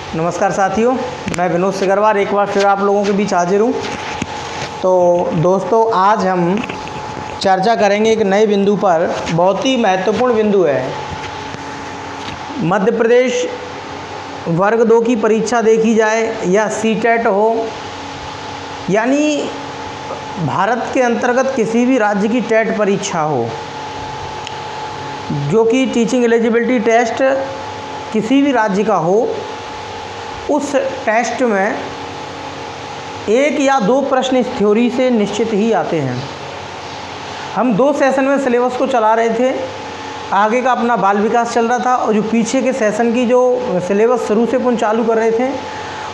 नमस्कार साथियों, मैं विनोद सिगरवार एक बार फिर आप लोगों के बीच हाजिर हूँ। तो दोस्तों, आज हम चर्चा करेंगे एक नए बिंदु पर। बहुत ही महत्वपूर्ण बिंदु है। मध्य प्रदेश वर्ग 2 की परीक्षा देखी जाए या सीटेट हो, यानी भारत के अंतर्गत किसी भी राज्य की टेट परीक्षा हो, जो कि टीचिंग एलिजिबिलिटी टेस्ट किसी भी राज्य का हो, उस टेस्ट में 1 या 2 प्रश्न इस थ्योरी से निश्चित ही आते हैं। हम 2 सेशन में सिलेबस को चला रहे थे। आगे का अपना बाल विकास चल रहा था और जो पीछे के सेशन की जो सिलेबस शुरू से अपन चालू कर रहे थे,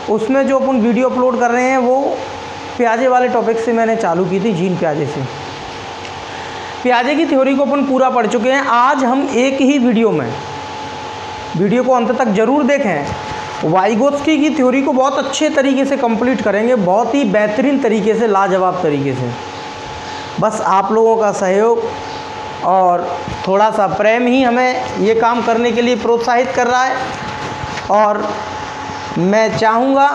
उसमें जो अपन वीडियो अपलोड कर रहे हैं वो प्याजे वाले टॉपिक से मैंने चालू की थी, जीन प्याजे से। प्याजे की थ्योरी को अपन पूरा पढ़ चुके हैं। आज हम एक ही वीडियो में, वीडियो को अंत तक ज़रूर देखें, वाइगोत्स्की की थ्योरी को बहुत अच्छे तरीके से कंप्लीट करेंगे, बहुत ही बेहतरीन तरीके से, लाजवाब तरीके से। बस आप लोगों का सहयोग और थोड़ा सा प्रेम ही हमें ये काम करने के लिए प्रोत्साहित कर रहा है, और मैं चाहूँगा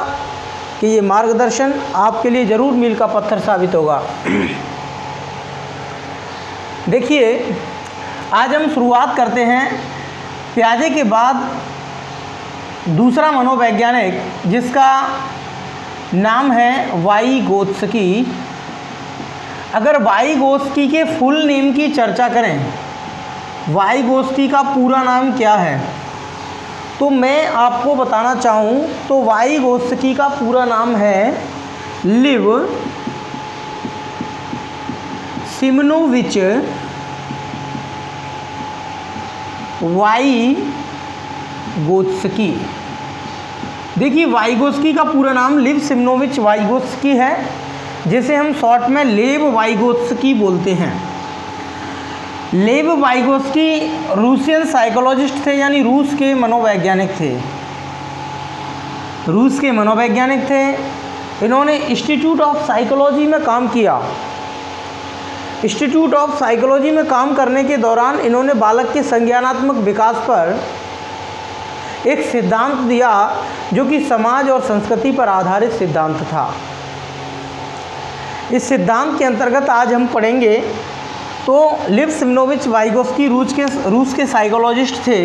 कि ये मार्गदर्शन आपके लिए ज़रूर मील का पत्थर साबित होगा। देखिए, आज हम शुरुआत करते हैं प्याजे के बाद दूसरा मनोवैज्ञानिक, जिसका नाम है वाइगोत्स्की। अगर वाइगोत्स्की के फुल नेम की चर्चा करें, वाइगोत्स्की का पूरा नाम क्या है, तो मैं आपको बताना चाहूँ तो वाइगोत्स्की का पूरा नाम है लिव सिमनोविच वाइगोत्स्की। देखिए, वाइगोत्स्की का पूरा नाम लिव सिमनोविच वाइगोत्स्की है, जिसे हम शॉर्ट में लेव वाइगोत्स्की बोलते हैं। लेव वाइगोत्स्की रूसियन साइकोलॉजिस्ट थे, यानी रूस के मनोवैज्ञानिक थे। रूस के मनोवैज्ञानिक थे। इन्होंने इंस्टीट्यूट ऑफ साइकोलॉजी में काम किया। इंस्टीट्यूट ऑफ साइकोलॉजी में काम करने के दौरान इन्होंने बालक के संज्ञानात्मक विकास पर एक सिद्धांत दिया, जो कि समाज और संस्कृति पर आधारित सिद्धांत था। इस सिद्धांत के अंतर्गत आज हम पढ़ेंगे। तो लिव सिमनोविच वाइगोत्स्की रूस के साइकोलॉजिस्ट थे।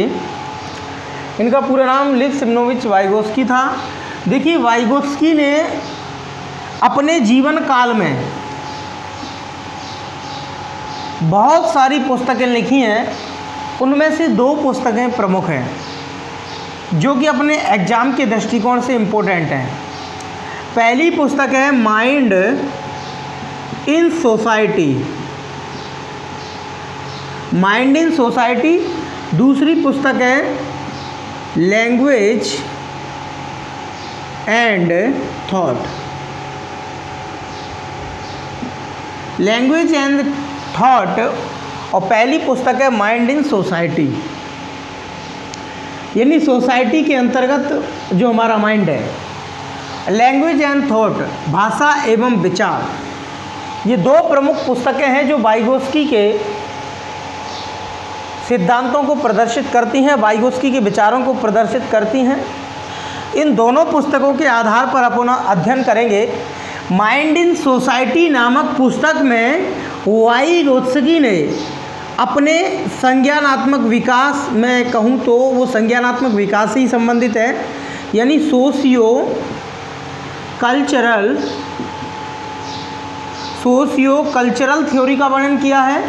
इनका पूरा नाम लिव सिमनोविच वाइगोत्स्की था। देखिए, वाइगोत्स्की ने अपने जीवन काल में बहुत सारी पुस्तकें लिखी हैं। उनमें से 2 पुस्तकें प्रमुख हैं, जो कि अपने एग्ज़ाम के दृष्टिकोण से इम्पोर्टेंट हैं। पहली पुस्तक है mind in society, mind in society. दूसरी पुस्तक है language and thought, language and thought, और पहली पुस्तक है माइंड इन सोसाइटी, यानी सोसाइटी के अंतर्गत जो हमारा माइंड है। लैंग्वेज एंड थॉट, भाषा एवं विचार, ये 2 प्रमुख पुस्तकें हैं जो वाइगोत्स्की के सिद्धांतों को प्रदर्शित करती हैं, वाइगोत्स्की के विचारों को प्रदर्शित करती हैं। इन दोनों पुस्तकों के आधार पर अपन अध्ययन करेंगे। माइंड इन सोसाइटी नामक पुस्तक में वाइगोत्स्की ने अपने संज्ञानात्मक विकास में, कहूँ तो वो संज्ञानात्मक विकास से ही संबंधित है, यानी सोशियो कल्चरल थ्योरी का वर्णन किया है,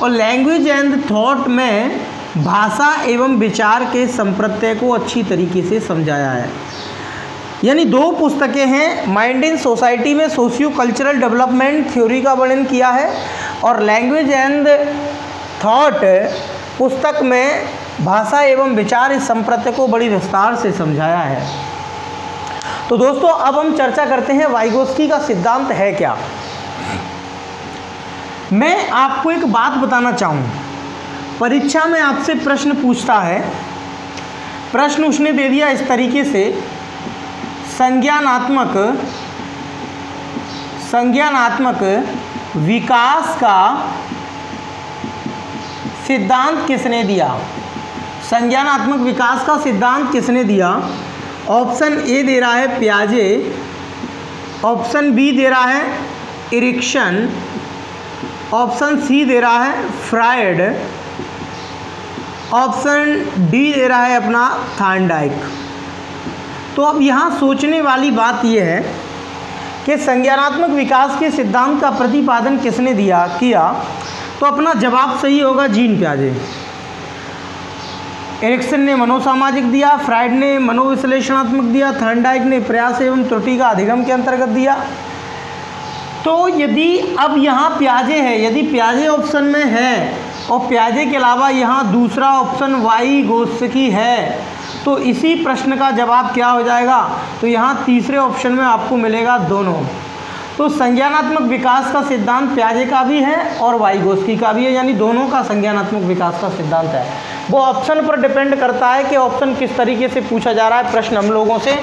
और लैंग्वेज एंड थॉट में भाषा एवं विचार के संप्रत्यय को अच्छी तरीके से समझाया है। यानी 2 पुस्तकें हैं। माइंड इन सोसाइटी में सोशियो कल्चरल डेवलपमेंट थ्योरी का वर्णन किया है, और लैंग्वेज एंड थॉट पुस्तक में भाषा एवं विचार इस संप्रत्यय को बड़ी विस्तार से समझाया है। तो दोस्तों, अब हम चर्चा करते हैं वाइगोत्स्की का सिद्धांत है क्या। मैं आपको एक बात बताना चाहूँ, परीक्षा में आपसे प्रश्न पूछता है। प्रश्न उसने दे दिया इस तरीके से, संज्ञानात्मक विकास का सिद्धांत किसने दिया? संज्ञानात्मक विकास का सिद्धांत किसने दिया? ऑप्शन ए दे रहा है पियाजे, ऑप्शन बी दे रहा है इरिक्शन, ऑप्शन सी दे रहा है फ्रायड, ऑप्शन डी दे रहा है अपना थॉर्नडाइक। तो अब यहाँ सोचने वाली बात यह है कि संज्ञानात्मक विकास के सिद्धांत का प्रतिपादन किसने किया, तो अपना जवाब सही होगा जीन पियाजे। एरिक्सन ने मनोसामाजिक दिया, फ्रायड ने मनोविश्लेषणात्मक दिया, थॉर्नडाइक ने प्रयास एवं त्रुटि का अधिगम के अंतर्गत दिया। तो यदि अब यहाँ पियाजे है, यदि पियाजे ऑप्शन में है और पियाजे के अलावा यहाँ दूसरा ऑप्शन वाइगोत्स्की है, तो इसी प्रश्न का जवाब क्या हो जाएगा, तो यहाँ तीसरे ऑप्शन में आपको मिलेगा दोनों। तो संज्ञानात्मक विकास का सिद्धांत पियाजे का भी है और वाइगोत्स्की का भी है, यानी दोनों का संज्ञानात्मक विकास का सिद्धांत है। वो ऑप्शन पर डिपेंड करता है कि ऑप्शन किस तरीके से पूछा जा रहा है, प्रश्न हम लोगों से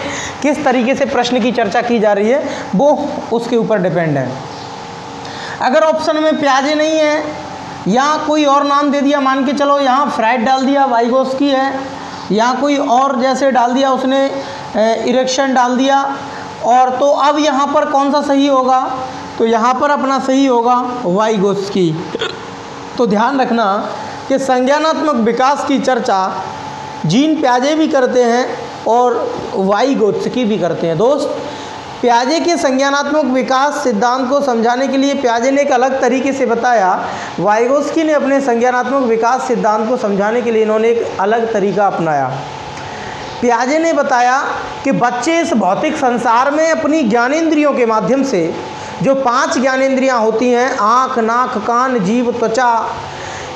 किस तरीके से प्रश्न की चर्चा की जा रही है, वो उसके ऊपर डिपेंड है। अगर ऑप्शन में पियाजे नहीं है या कोई और नाम दे दिया, मान के चलो यहाँ फ्रायड डाल दिया, वाइगोत्स्की है, या कोई और जैसे डाल दिया उसने इरिक्शन डाल दिया, और तो अब यहाँ पर कौन सा सही होगा, तो यहाँ पर अपना सही होगा वाइगोत्स्की। तो ध्यान रखना कि संज्ञानात्मक विकास की चर्चा जीन पियाजे भी करते हैं और वाइगोत्स्की भी करते हैं। दोस्त, पियाजे के संज्ञानात्मक विकास सिद्धांत को समझाने के लिए पियाजे ने एक अलग तरीके से बताया, वाइगोत्स्की ने अपने संज्ञानात्मक विकास सिद्धांत को समझाने के लिए इन्होंने एक अलग तरीका अपनाया। पियाजे ने बताया कि बच्चे इस भौतिक संसार में अपनी ज्ञानेंद्रियों के माध्यम से, जो 5 ज्ञानेंद्रियां होती हैं, आँख, नाक, कान, जीभ, त्वचा,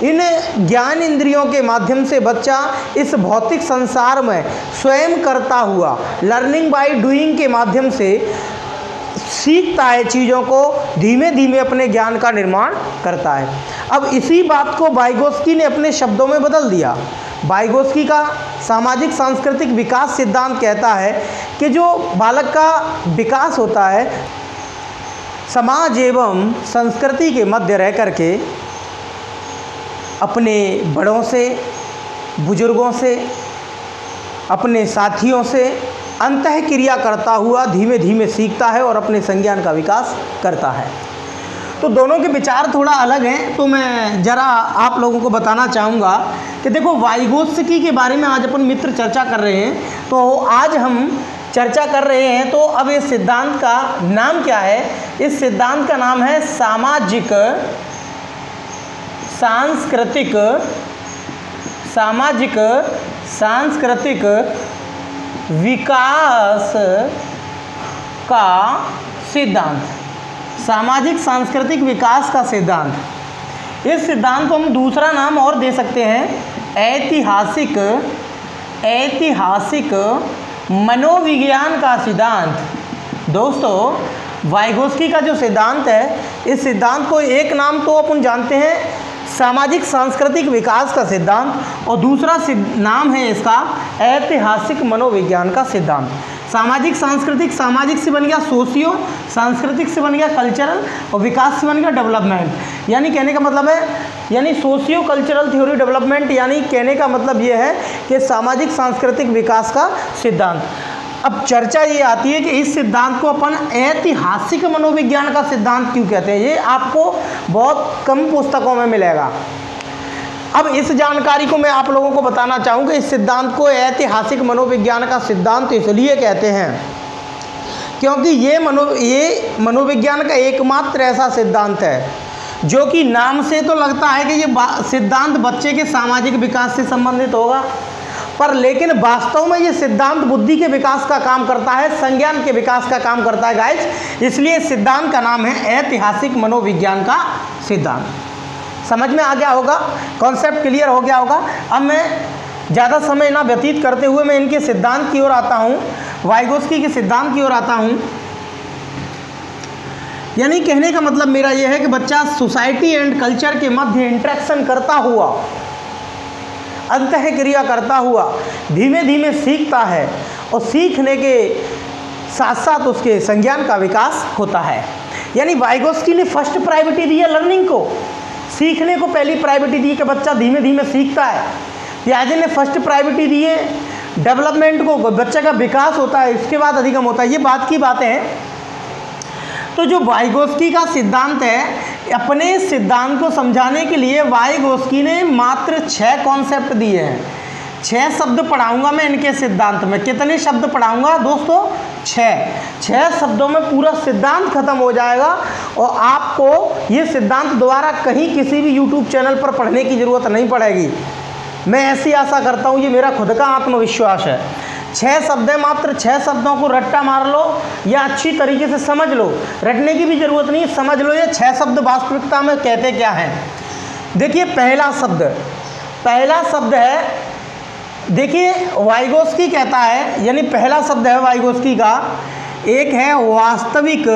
इन ज्ञान इंद्रियों के माध्यम से बच्चा इस भौतिक संसार में स्वयं करता हुआ, लर्निंग बाय डूइंग के माध्यम से सीखता है, चीज़ों को धीमे धीमे अपने ज्ञान का निर्माण करता है। अब इसी बात को वाइगोत्स्की ने अपने शब्दों में बदल दिया। वाइगोत्स्की का सामाजिक सांस्कृतिक विकास सिद्धांत कहता है कि जो बालक का विकास होता है समाज एवं संस्कृति के मध्य रह करके अपने बड़ों से, बुजुर्गों से, अपने साथियों से अंतःक्रिया करता हुआ धीमे धीमे सीखता है और अपने संज्ञान का विकास करता है। तो दोनों के विचार थोड़ा अलग हैं। तो मैं ज़रा आप लोगों को बताना चाहूँगा कि देखो, वाइगोत्स्की के बारे में आज अपन मित्र चर्चा कर रहे हैं। तो आज हम चर्चा कर रहे हैं, तो अब इस सिद्धांत का नाम क्या है? इस सिद्धांत का नाम है सामाजिक सांस्कृतिक विकास का सिद्धांत। सामाजिक सांस्कृतिक विकास का सिद्धांत। इस सिद्धांत को हम दूसरा नाम और दे सकते हैं, ऐतिहासिक मनोविज्ञान का सिद्धांत। दोस्तों, वाइगोत्स्की का जो सिद्धांत है, इस सिद्धांत को एक नाम तो अपन जानते हैं सामाजिक सांस्कृतिक विकास का सिद्धांत, और दूसरा नाम है इसका ऐतिहासिक मनोविज्ञान का सिद्धांत। सामाजिक सांस्कृतिक, सामाजिक से बन गया सोशियो, सांस्कृतिक से बन गया कल्चरल, और विकास से बन गया डेवलपमेंट। यानी कहने का मतलब है, यानी सोशियो कल्चरल थ्योरी डेवलपमेंट, यानी कहने का मतलब ये है कि सामाजिक सांस्कृतिक विकास का सिद्धांत। अब चर्चा ये आती है कि इस सिद्धांत को अपन ऐतिहासिक मनोविज्ञान का सिद्धांत क्यों कहते हैं। ये आपको बहुत कम पुस्तकों में मिलेगा। अब इस जानकारी को मैं आप लोगों को बताना चाहूँगा। इस सिद्धांत को ऐतिहासिक मनोविज्ञान का सिद्धांत इसलिए कहते हैं क्योंकि ये मनोविज्ञान का एकमात्र ऐसा सिद्धांत है जो कि नाम से तो लगता है कि ये सिद्धांत बच्चे के सामाजिक विकास से संबंधित होगा, पर लेकिन वास्तव में ये सिद्धांत बुद्धि के विकास का काम करता है, संज्ञान के विकास का काम करता है गाइज। इसलिए इस सिद्धांत का नाम है ऐतिहासिक मनोविज्ञान का सिद्धांत। समझ में आ गया होगा, कॉन्सेप्ट क्लियर हो गया होगा। अब मैं ज़्यादा समय ना व्यतीत करते हुए मैं इनके सिद्धांत की ओर आता हूँ, वाइगोत्स्की के सिद्धांत की ओर आता हूँ। यानी कहने का मतलब मेरा यह है कि बच्चा सोसाइटी एंड कल्चर के मध्य इंटरेक्शन करता हुआ, अंतःक्रिया करता हुआ धीमे धीमे सीखता है, और सीखने के साथ साथ उसके संज्ञान का विकास होता है। यानी वाइगोत्स्की ने फर्स्ट प्रायोरिटी दी है लर्निंग को, सीखने को पहली प्रायोरिटी दी कि बच्चा धीमे धीमे सीखता है। पियाजे ने फर्स्ट प्रायोरिटी दी है डेवलपमेंट को, बच्चे का विकास होता है, इसके बाद अधिगम होता है, ये बात की बातें हैं। तो जो वाइगोस्की का सिद्धांत है, अपने सिद्धांत को समझाने के लिए वाइगोस्की ने मात्र 6 कॉन्सेप्ट दिए हैं। 6 शब्द पढ़ाऊंगा मैं इनके सिद्धांत में। कितने शब्द पढ़ाऊंगा दोस्तों? 6 शब्दों में पूरा सिद्धांत खत्म हो जाएगा और आपको ये सिद्धांत दोबारा कहीं किसी भी यूट्यूब चैनल पर पढ़ने की ज़रूरत नहीं पड़ेगी। मैं ऐसी आशा करता हूँ, ये मेरा खुद का आत्मविश्वास है। 6 शब्द है, मात्र 6 शब्दों को रट्टा मार लो या अच्छी तरीके से समझ लो, रटने की भी ज़रूरत नहीं है, समझ लो ये 6 शब्द वास्तविकता में कहते क्या हैं। देखिए पहला शब्द है, देखिए वाइगोस्की कहता है, यानी पहला शब्द है वाइगोस्की का, एक है वास्तविक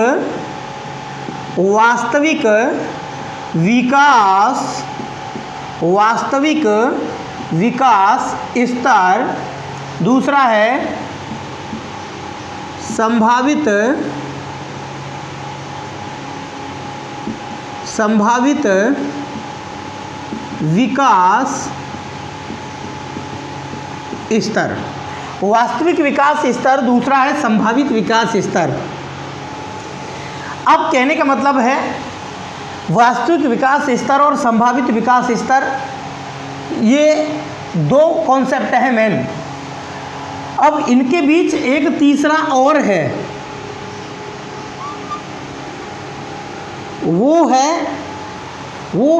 विकास स्तर। दूसरा है संभावित विकास स्तर। वास्तविक विकास स्तर, दूसरा है संभावित विकास स्तर। अब कहने का मतलब है वास्तविक विकास स्तर और संभावित विकास स्तर, ये 2 कॉन्सेप्ट हैं मेन। अब इनके बीच एक तीसरा और है, वो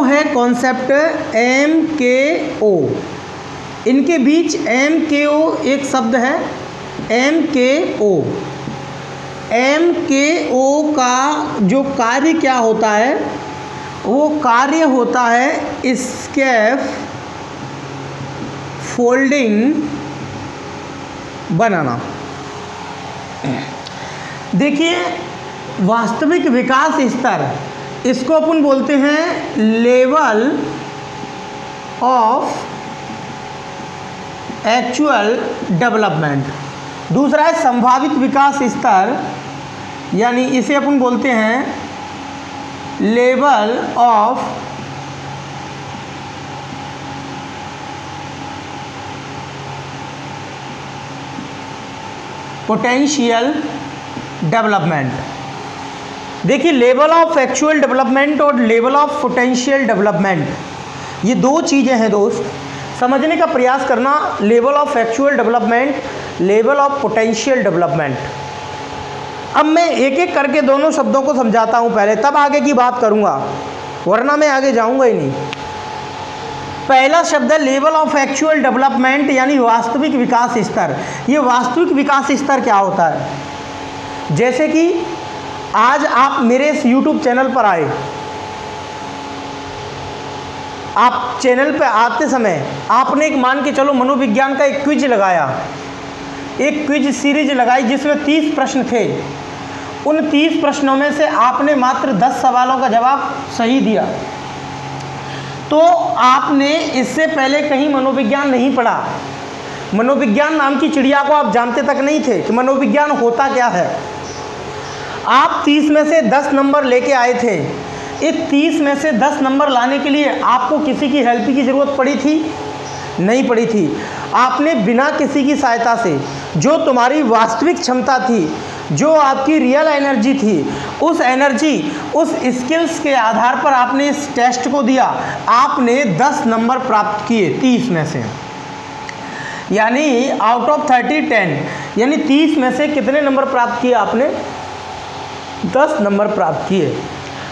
है कॉन्सेप्ट MKO। इनके बीच MKO एक शब्द है, MKO का जो कार्य क्या होता है, वो कार्य होता है स्कैफ फोल्डिंग बनाना। देखिए वास्तविक विकास स्तर, इसको अपन बोलते हैं लेवल ऑफ एक्चुअल डेवलपमेंट। दूसरा है संभावित विकास स्तर, यानी इसे अपन बोलते हैं लेवल ऑफ पोटेंशियल डेवलपमेंट। देखिए लेवल ऑफ एक्चुअल डेवलपमेंट और लेवल ऑफ पोटेंशियल डेवलपमेंट, ये 2 चीज़ें हैं दोस्त, समझने का प्रयास करना। Level of actual development, level of potential development. अब मैं एक एक करके दोनों शब्दों को समझाता हूँ पहले, तब आगे की बात करूँगा, वरना मैं आगे जाऊँगा ही नहीं। पहला शब्द है लेवल ऑफ एक्चुअल डेवलपमेंट, यानी वास्तविक विकास स्तर। ये वास्तविक विकास स्तर क्या होता है? जैसे कि आज आप मेरे इस यूट्यूब चैनल पर आए, आप चैनल पे आते समय आपने एक मान के चलो मनोविज्ञान का एक क्विज लगाया, एक क्विज सीरीज लगाई जिसमें 30 प्रश्न थे। उन 30 प्रश्नों में से आपने मात्र 10 सवालों का जवाब सही दिया, तो आपने इससे पहले कहीं मनोविज्ञान नहीं पढ़ा। मनोविज्ञान नाम की चिड़िया को आप जानते तक नहीं थे कि मनोविज्ञान होता क्या है। आप 30 में से 10 नंबर लेके आए थे। इस 30 में से 10 नंबर लाने के लिए आपको किसी की हेल्प की ज़रूरत पड़ी थी? नहीं पड़ी थी। आपने बिना किसी की सहायता से, जो तुम्हारी वास्तविक क्षमता थी, जो आपकी रियल एनर्जी थी, उस एनर्जी, उस स्किल्स के आधार पर आपने इस टेस्ट को दिया। आपने 10 नंबर प्राप्त किए 30 में से, यानी आउट ऑफ 30 10, यानी 30 में से कितने नंबर प्राप्त किए आपने? 10 नंबर प्राप्त किए।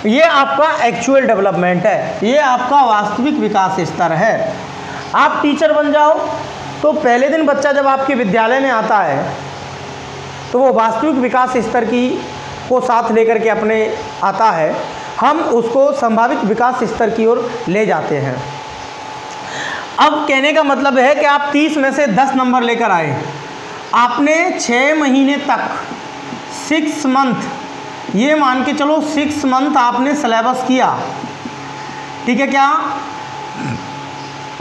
ये आपका एक्चुअल डेवलपमेंट है, ये आपका वास्तविक विकास स्तर है। आप टीचर बन जाओ तो पहले दिन बच्चा जब आपके विद्यालय में आता है तो वो वास्तविक विकास स्तर की को साथ लेकर के अपने आता है, हम उसको संभावित विकास स्तर की ओर ले जाते हैं। अब कहने का मतलब है कि आप 30 में से 10 नंबर लेकर आए, आपने 6 महीने तक 6 मंथ, ये मान के चलो 6 मंथ आपने सिलेबस किया, ठीक है क्या?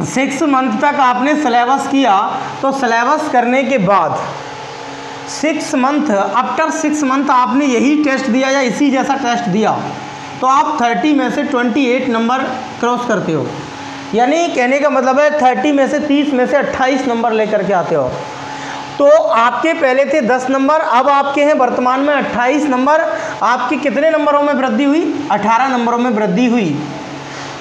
6 मंथ तक आपने सिलेबस किया, तो सिलेबस करने के बाद 6 मंथ, आफ्टर 6 मंथ आपने यही टेस्ट दिया या इसी जैसा टेस्ट दिया, तो आप 30 में से 28 नंबर क्रॉस करते हो। यानी कहने का मतलब है 30 में से 30 में से 28 नंबर लेकर के आते हो। तो आपके पहले थे 10 नंबर, अब आपके हैं वर्तमान में 28 नंबर। आपके कितने नंबरों में वृद्धि हुई? 18 नंबरों में वृद्धि हुई।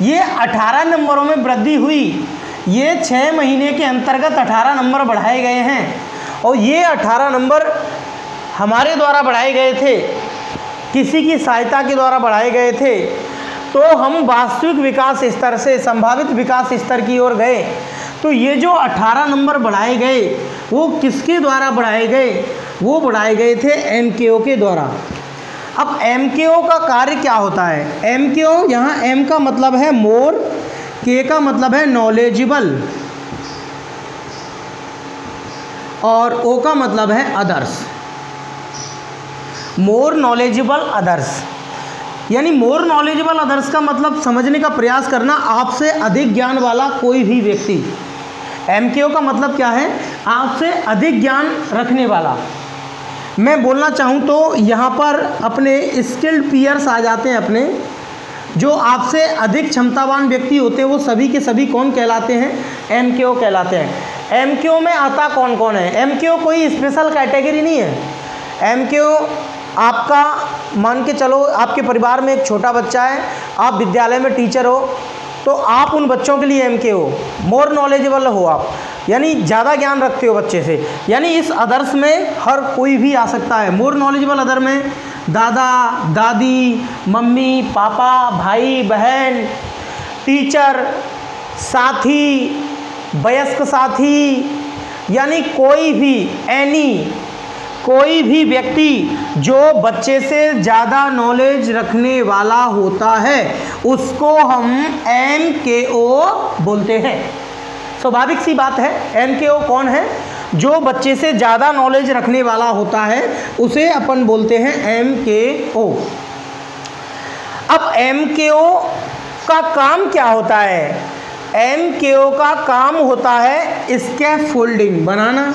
ये 18 नंबरों में वृद्धि हुई, ये 6 महीने के अंतर्गत 18 नंबर बढ़ाए गए हैं। और ये 18 नंबर हमारे द्वारा बढ़ाए गए थे, किसी की सहायता के द्वारा बढ़ाए गए थे। तो हम वास्तविक विकास स्तर से संभावित विकास स्तर की ओर गए। तो ये जो 18 नंबर बढ़ाए गए वो किसके द्वारा बढ़ाए गए? वो बढ़ाए गए थे MKO के द्वारा। अब MKO का कार्य क्या होता है? MKO, यहाँ M का मतलब है मोर, K का मतलब है नॉलेजेबल और O का मतलब है अदर्स। मोर नॉलेजेबल अदर्स, यानी मोर नॉलेजेबल अदर्स का मतलब समझने का प्रयास करना, आपसे अधिक ज्ञान वाला कोई भी व्यक्ति। MKO का मतलब क्या है? आपसे अधिक ज्ञान रखने वाला। मैं बोलना चाहूँ तो यहाँ पर अपने स्किल्ड पीयर्स आ जाते हैं, अपने जो आपसे अधिक क्षमतावान व्यक्ति होते हैं वो सभी के सभी कौन कहलाते हैं? MKO कहलाते हैं। MKO में आता कौन कौन है? MKO कोई स्पेशल कैटेगरी नहीं है। MKO आपका, मान के चलो आपके परिवार में एक छोटा बच्चा है, आप विद्यालय में टीचर हो, तो आप उन बच्चों के लिए MKO, मोर नॉलेजेबल हो आप, यानी ज़्यादा ज्ञान रखते हो बच्चे से। यानी इस अदर्स में हर कोई भी आ सकता है। मोर नॉलेजेबल अदर में दादा दादी, मम्मी पापा, भाई बहन, टीचर, साथी, वयस्क साथी, यानी कोई भी, कोई भी व्यक्ति जो बच्चे से ज़्यादा नॉलेज रखने वाला होता है उसको हम MKO बोलते हैं। स्वाभाविक सी बात है, MKO कौन है? जो बच्चे से ज़्यादा नॉलेज रखने वाला होता है उसे अपन बोलते हैं MKO। अब MKO का काम क्या होता है? MKO का काम होता है स्कैफोल्डिंग बनाना।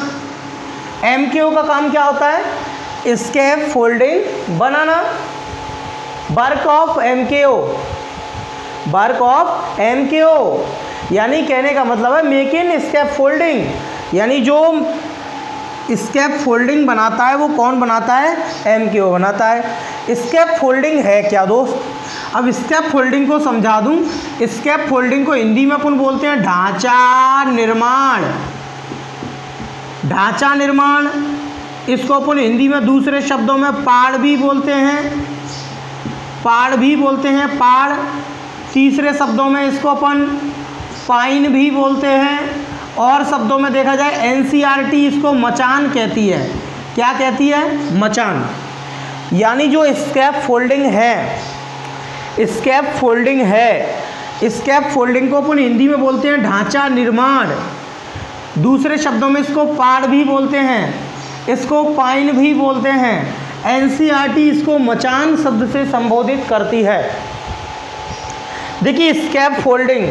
MKO का काम क्या होता है? Scaffolding banana. Work of MKO, work of MKO यानी कहने का मतलब है मेक इन स्कैफोल्डिंग, यानी जो स्कैफोल्डिंग बनाता है वो कौन बनाता है? MKO बनाता है। स्कैफोल्डिंग है क्या दोस्त? अब स्कैफोल्डिंग को समझा दूं। स्कैफोल्डिंग को हिंदी में अपन बोलते हैं ढांचा निर्माण। ढांचा निर्माण, इसको अपन हिंदी में दूसरे शब्दों में पाड़ भी बोलते हैं, पाड़ भी बोलते हैं, पाड़। तीसरे शब्दों में इसको अपन पाइन भी बोलते हैं, और शब्दों में देखा जाए NCERT इसको मचान कहती है। क्या कहती है? मचान। यानी जो स्कैफोल्डिंग है, स्कैफोल्डिंग है, स्कैफोल्डिंग को अपन हिंदी में बोलते हैं ढांचा निर्माण। दूसरे शब्दों में इसको पाड़ भी बोलते हैं, इसको पाइन भी बोलते हैं। NCERT इसको मचान शब्द से संबोधित करती है। देखिए स्कैफोल्डिंग,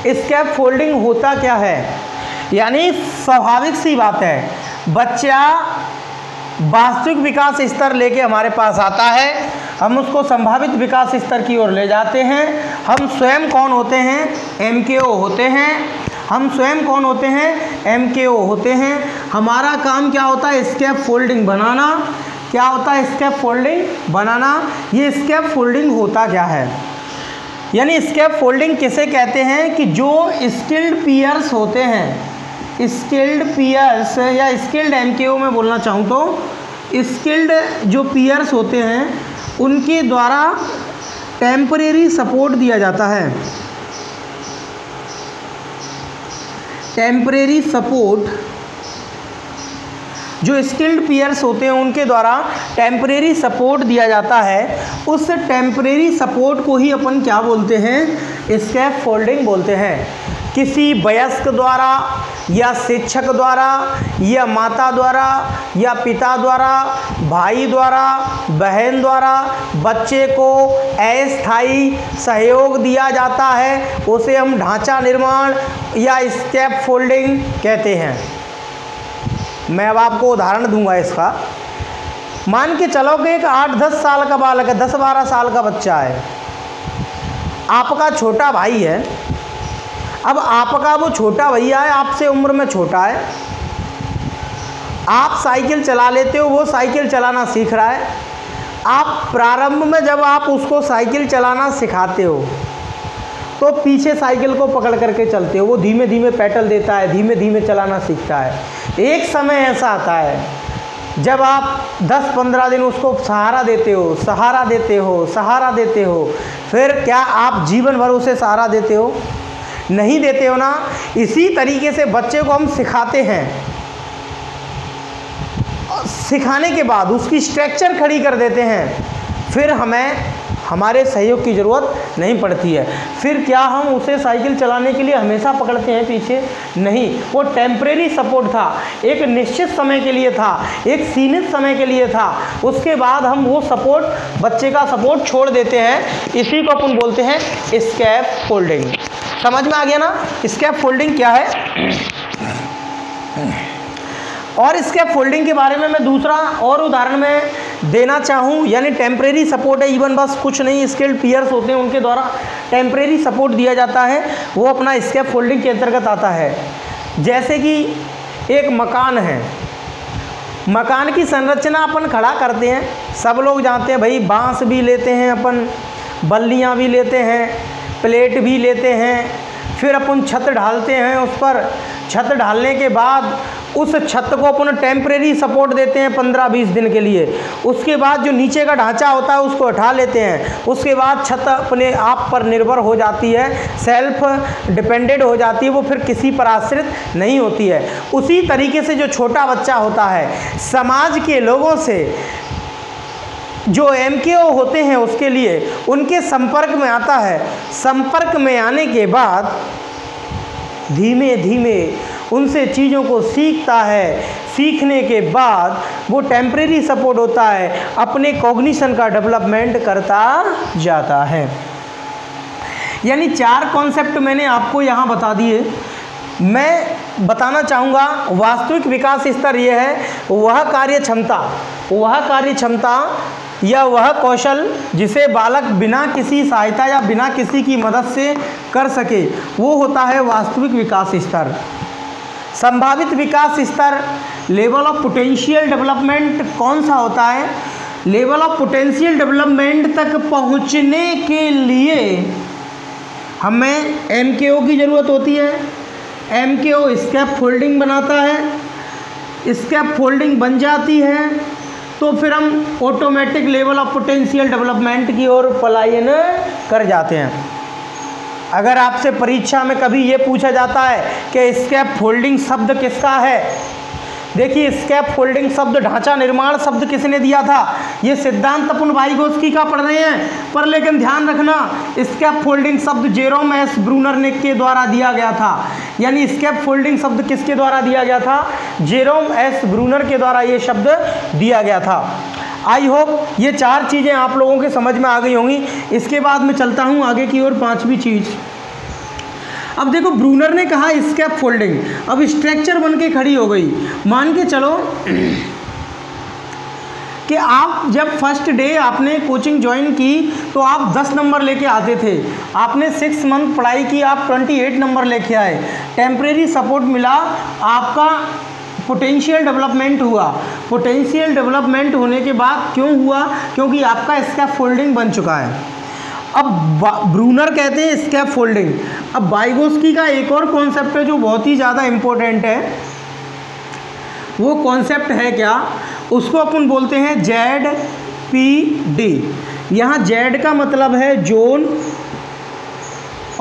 स्कैफोल्डिंग होता क्या है? यानी स्वाभाविक सी बात है, बच्चा वास्तविक विकास स्तर लेके हमारे पास आता है, हम उसको संभावित विकास स्तर की ओर ले जाते हैं। हम स्वयं कौन होते हैं? MKO होते हैं। हम स्वयं कौन होते हैं? MKO होते हैं। हमारा काम क्या होता है? स्कैफोल्डिंग बनाना। क्या होता है? स्कैफोल्डिंग बनाना। ये स्कैफोल्डिंग होता क्या है? यानी स्कैफोल्डिंग किसे कहते हैं? कि जो स्किल्ड पीयर्स होते हैं, स्किल्ड पीयर्स या स्किल्ड MKO में बोलना चाहूँ तो स्किल्ड जो पीयर्स होते हैं उनके द्वारा टेम्परेरी सपोर्ट दिया जाता है। टेम्परेरी सपोर्ट, जो स्किल्ड पीयर्स होते हैं उनके द्वारा टेम्परेरी सपोर्ट दिया जाता है। उस टेम्परेरी सपोर्ट को ही अपन क्या बोलते हैं? स्कैफोल्डिंग बोलते हैं। किसी वयस्क द्वारा या शिक्षक द्वारा या माता द्वारा या पिता द्वारा, भाई द्वारा, बहन द्वारा बच्चे को अस्थायी सहयोग दिया जाता है, उसे हम ढांचा निर्माण या स्कैफोल्डिंग कहते हैं। मैं अब आपको उदाहरण दूंगा इसका। मान के चलो कि एक 8-10 साल का बालक है, 10-12 साल का बच्चा है, आपका छोटा भाई है। अब आपका वो छोटा भैया है, आपसे उम्र में छोटा है, आप साइकिल चला लेते हो, वो साइकिल चलाना सीख रहा है। आप प्रारंभ में जब आप उसको साइकिल चलाना सिखाते हो तो पीछे साइकिल को पकड़ करके चलते हो, वो धीमे धीमे पेडल देता है, धीमे धीमे चलाना सीखता है। एक समय ऐसा आता है जब आप 10-15 दिन उसको सहारा देते हो, सहारा देते हो, सहारा देते हो, फिर क्या आप जीवन भर उसे सहारा देते हो? नहीं देते हो ना। इसी तरीके से बच्चे को हम सिखाते हैं, सिखाने के बाद उसकी स्ट्रक्चर खड़ी कर देते हैं, फिर हमें हमारे सहयोग की ज़रूरत नहीं पड़ती है। फिर क्या हम उसे साइकिल चलाने के लिए हमेशा पकड़ते हैं पीछे? नहीं, वो टेम्परेरी सपोर्ट था, एक निश्चित समय के लिए था, एक सीमित समय के लिए था। उसके बाद हम वो सपोर्ट, बच्चे का सपोर्ट छोड़ देते हैं। इसी को अपन बोलते हैं स्कैफ फोल्डिंग। समझ में आ गया ना स्कैफ फोल्डिंग क्या है? और इसके फोल्डिंग के बारे में मैं दूसरा और उदाहरण में देना चाहूँ, यानी टेम्परेरी सपोर्ट है, इवन बस कुछ नहीं, स्किल्ड पीयर्स होते हैं उनके द्वारा टेम्परेरी सपोर्ट दिया जाता है, वो अपना स्कैफ फोल्डिंग के अंतर्गत आता है। जैसे कि एक मकान है, मकान की संरचना अपन खड़ा करते हैं, सब लोग जानते हैं भाई, बांस भी लेते हैं अपन, बल्लियाँ भी लेते हैं, प्लेट भी लेते हैं, फिर अपन छत ढालते हैं उस पर। छत ढालने के बाद उस छत को अपन टेम्परेरी सपोर्ट देते हैं 15-20 दिन के लिए। उसके बाद जो नीचे का ढांचा होता है उसको हटा लेते हैं। उसके बाद छत अपने आप पर निर्भर हो जाती है, सेल्फ डिपेंडेंट हो जाती है, वो फिर किसी पर आश्रित नहीं होती है। उसी तरीके से जो छोटा बच्चा होता है, समाज के लोगों से जो MKO होते हैं उसके लिए उनके संपर्क में आता है। संपर्क में आने के बाद धीमे धीमे उनसे चीज़ों को सीखता है। सीखने के बाद वो टेम्परेरी सपोर्ट होता है, अपने कॉग्निशन का डेवलपमेंट करता जाता है। यानी 4 कॉन्सेप्ट मैंने आपको यहाँ बता दिए। मैं बताना चाहूँगा वास्तविक विकास स्तर यह है, वह कार्य क्षमता या वह कौशल जिसे बालक बिना किसी सहायता या बिना किसी की मदद से कर सके, वो होता है वास्तविक विकास स्तर। संभावित विकास स्तर, लेवल ऑफ पोटेंशियल डेवलपमेंट कौन सा होता है? लेवल ऑफ पोटेंशियल डेवलपमेंट तक पहुंचने के लिए हमें MKO की ज़रूरत होती है। MKO स्कैफ फोल्डिंग बनाता है, स्कैफ फोल्डिंग बन जाती है तो फिर हम automatic level of potential development की ओर पलायन कर जाते हैं। अगर आपसे परीक्षा में कभी ये पूछा जाता है कि स्कैफ फोल्डिंग शब्द किसका है, देखिए स्कैफ फोल्डिंग शब्द ढांचा निर्माण शब्द किसने दिया था? ये सिद्धांत अपन वाइगोत्स्की का पढ़ रहे हैं, पर लेकिन ध्यान रखना स्कैफ फोल्डिंग शब्द जेरोम एस ब्रूनर ने के द्वारा दिया गया था। यानी स्कैफ फोल्डिंग शब्द किसके द्वारा दिया गया था? जेरोम एस ब्रूनर के द्वारा ये शब्द दिया गया था। आई होप ये 4 चीज़ें आप लोगों के समझ में आ गई होंगी। इसके बाद मैं चलता हूँ आगे की ओर 5वीं चीज़। अब देखो ब्रूनर ने कहा स्कैफ फोल्डिंग, अब स्ट्रक्चर बन के खड़ी हो गई। मान के चलो कि आप जब फर्स्ट डे आपने कोचिंग ज्वाइन की तो आप 10 नंबर लेके आते थे, आपने 6 मंथ पढ़ाई की, आप 28 नंबर लेके आए, टेम्परेरी सपोर्ट मिला, आपका पोटेंशियल डेवलपमेंट हुआ। पोटेंशियल डेवलपमेंट होने के बाद क्यों हुआ? क्योंकि आपका स्कैफ फोल्डिंग बन चुका है। अब ब्रूनर कहते हैं स्कैफ फोल्डिंग। अब वाइगोत्स्की का एक और कॉन्सेप्ट है जो बहुत ही ज़्यादा इम्पोर्टेंट है। वो कॉन्सेप्ट है क्या? उसको अपन बोलते हैं ZPD। यहाँ Z का मतलब है जोन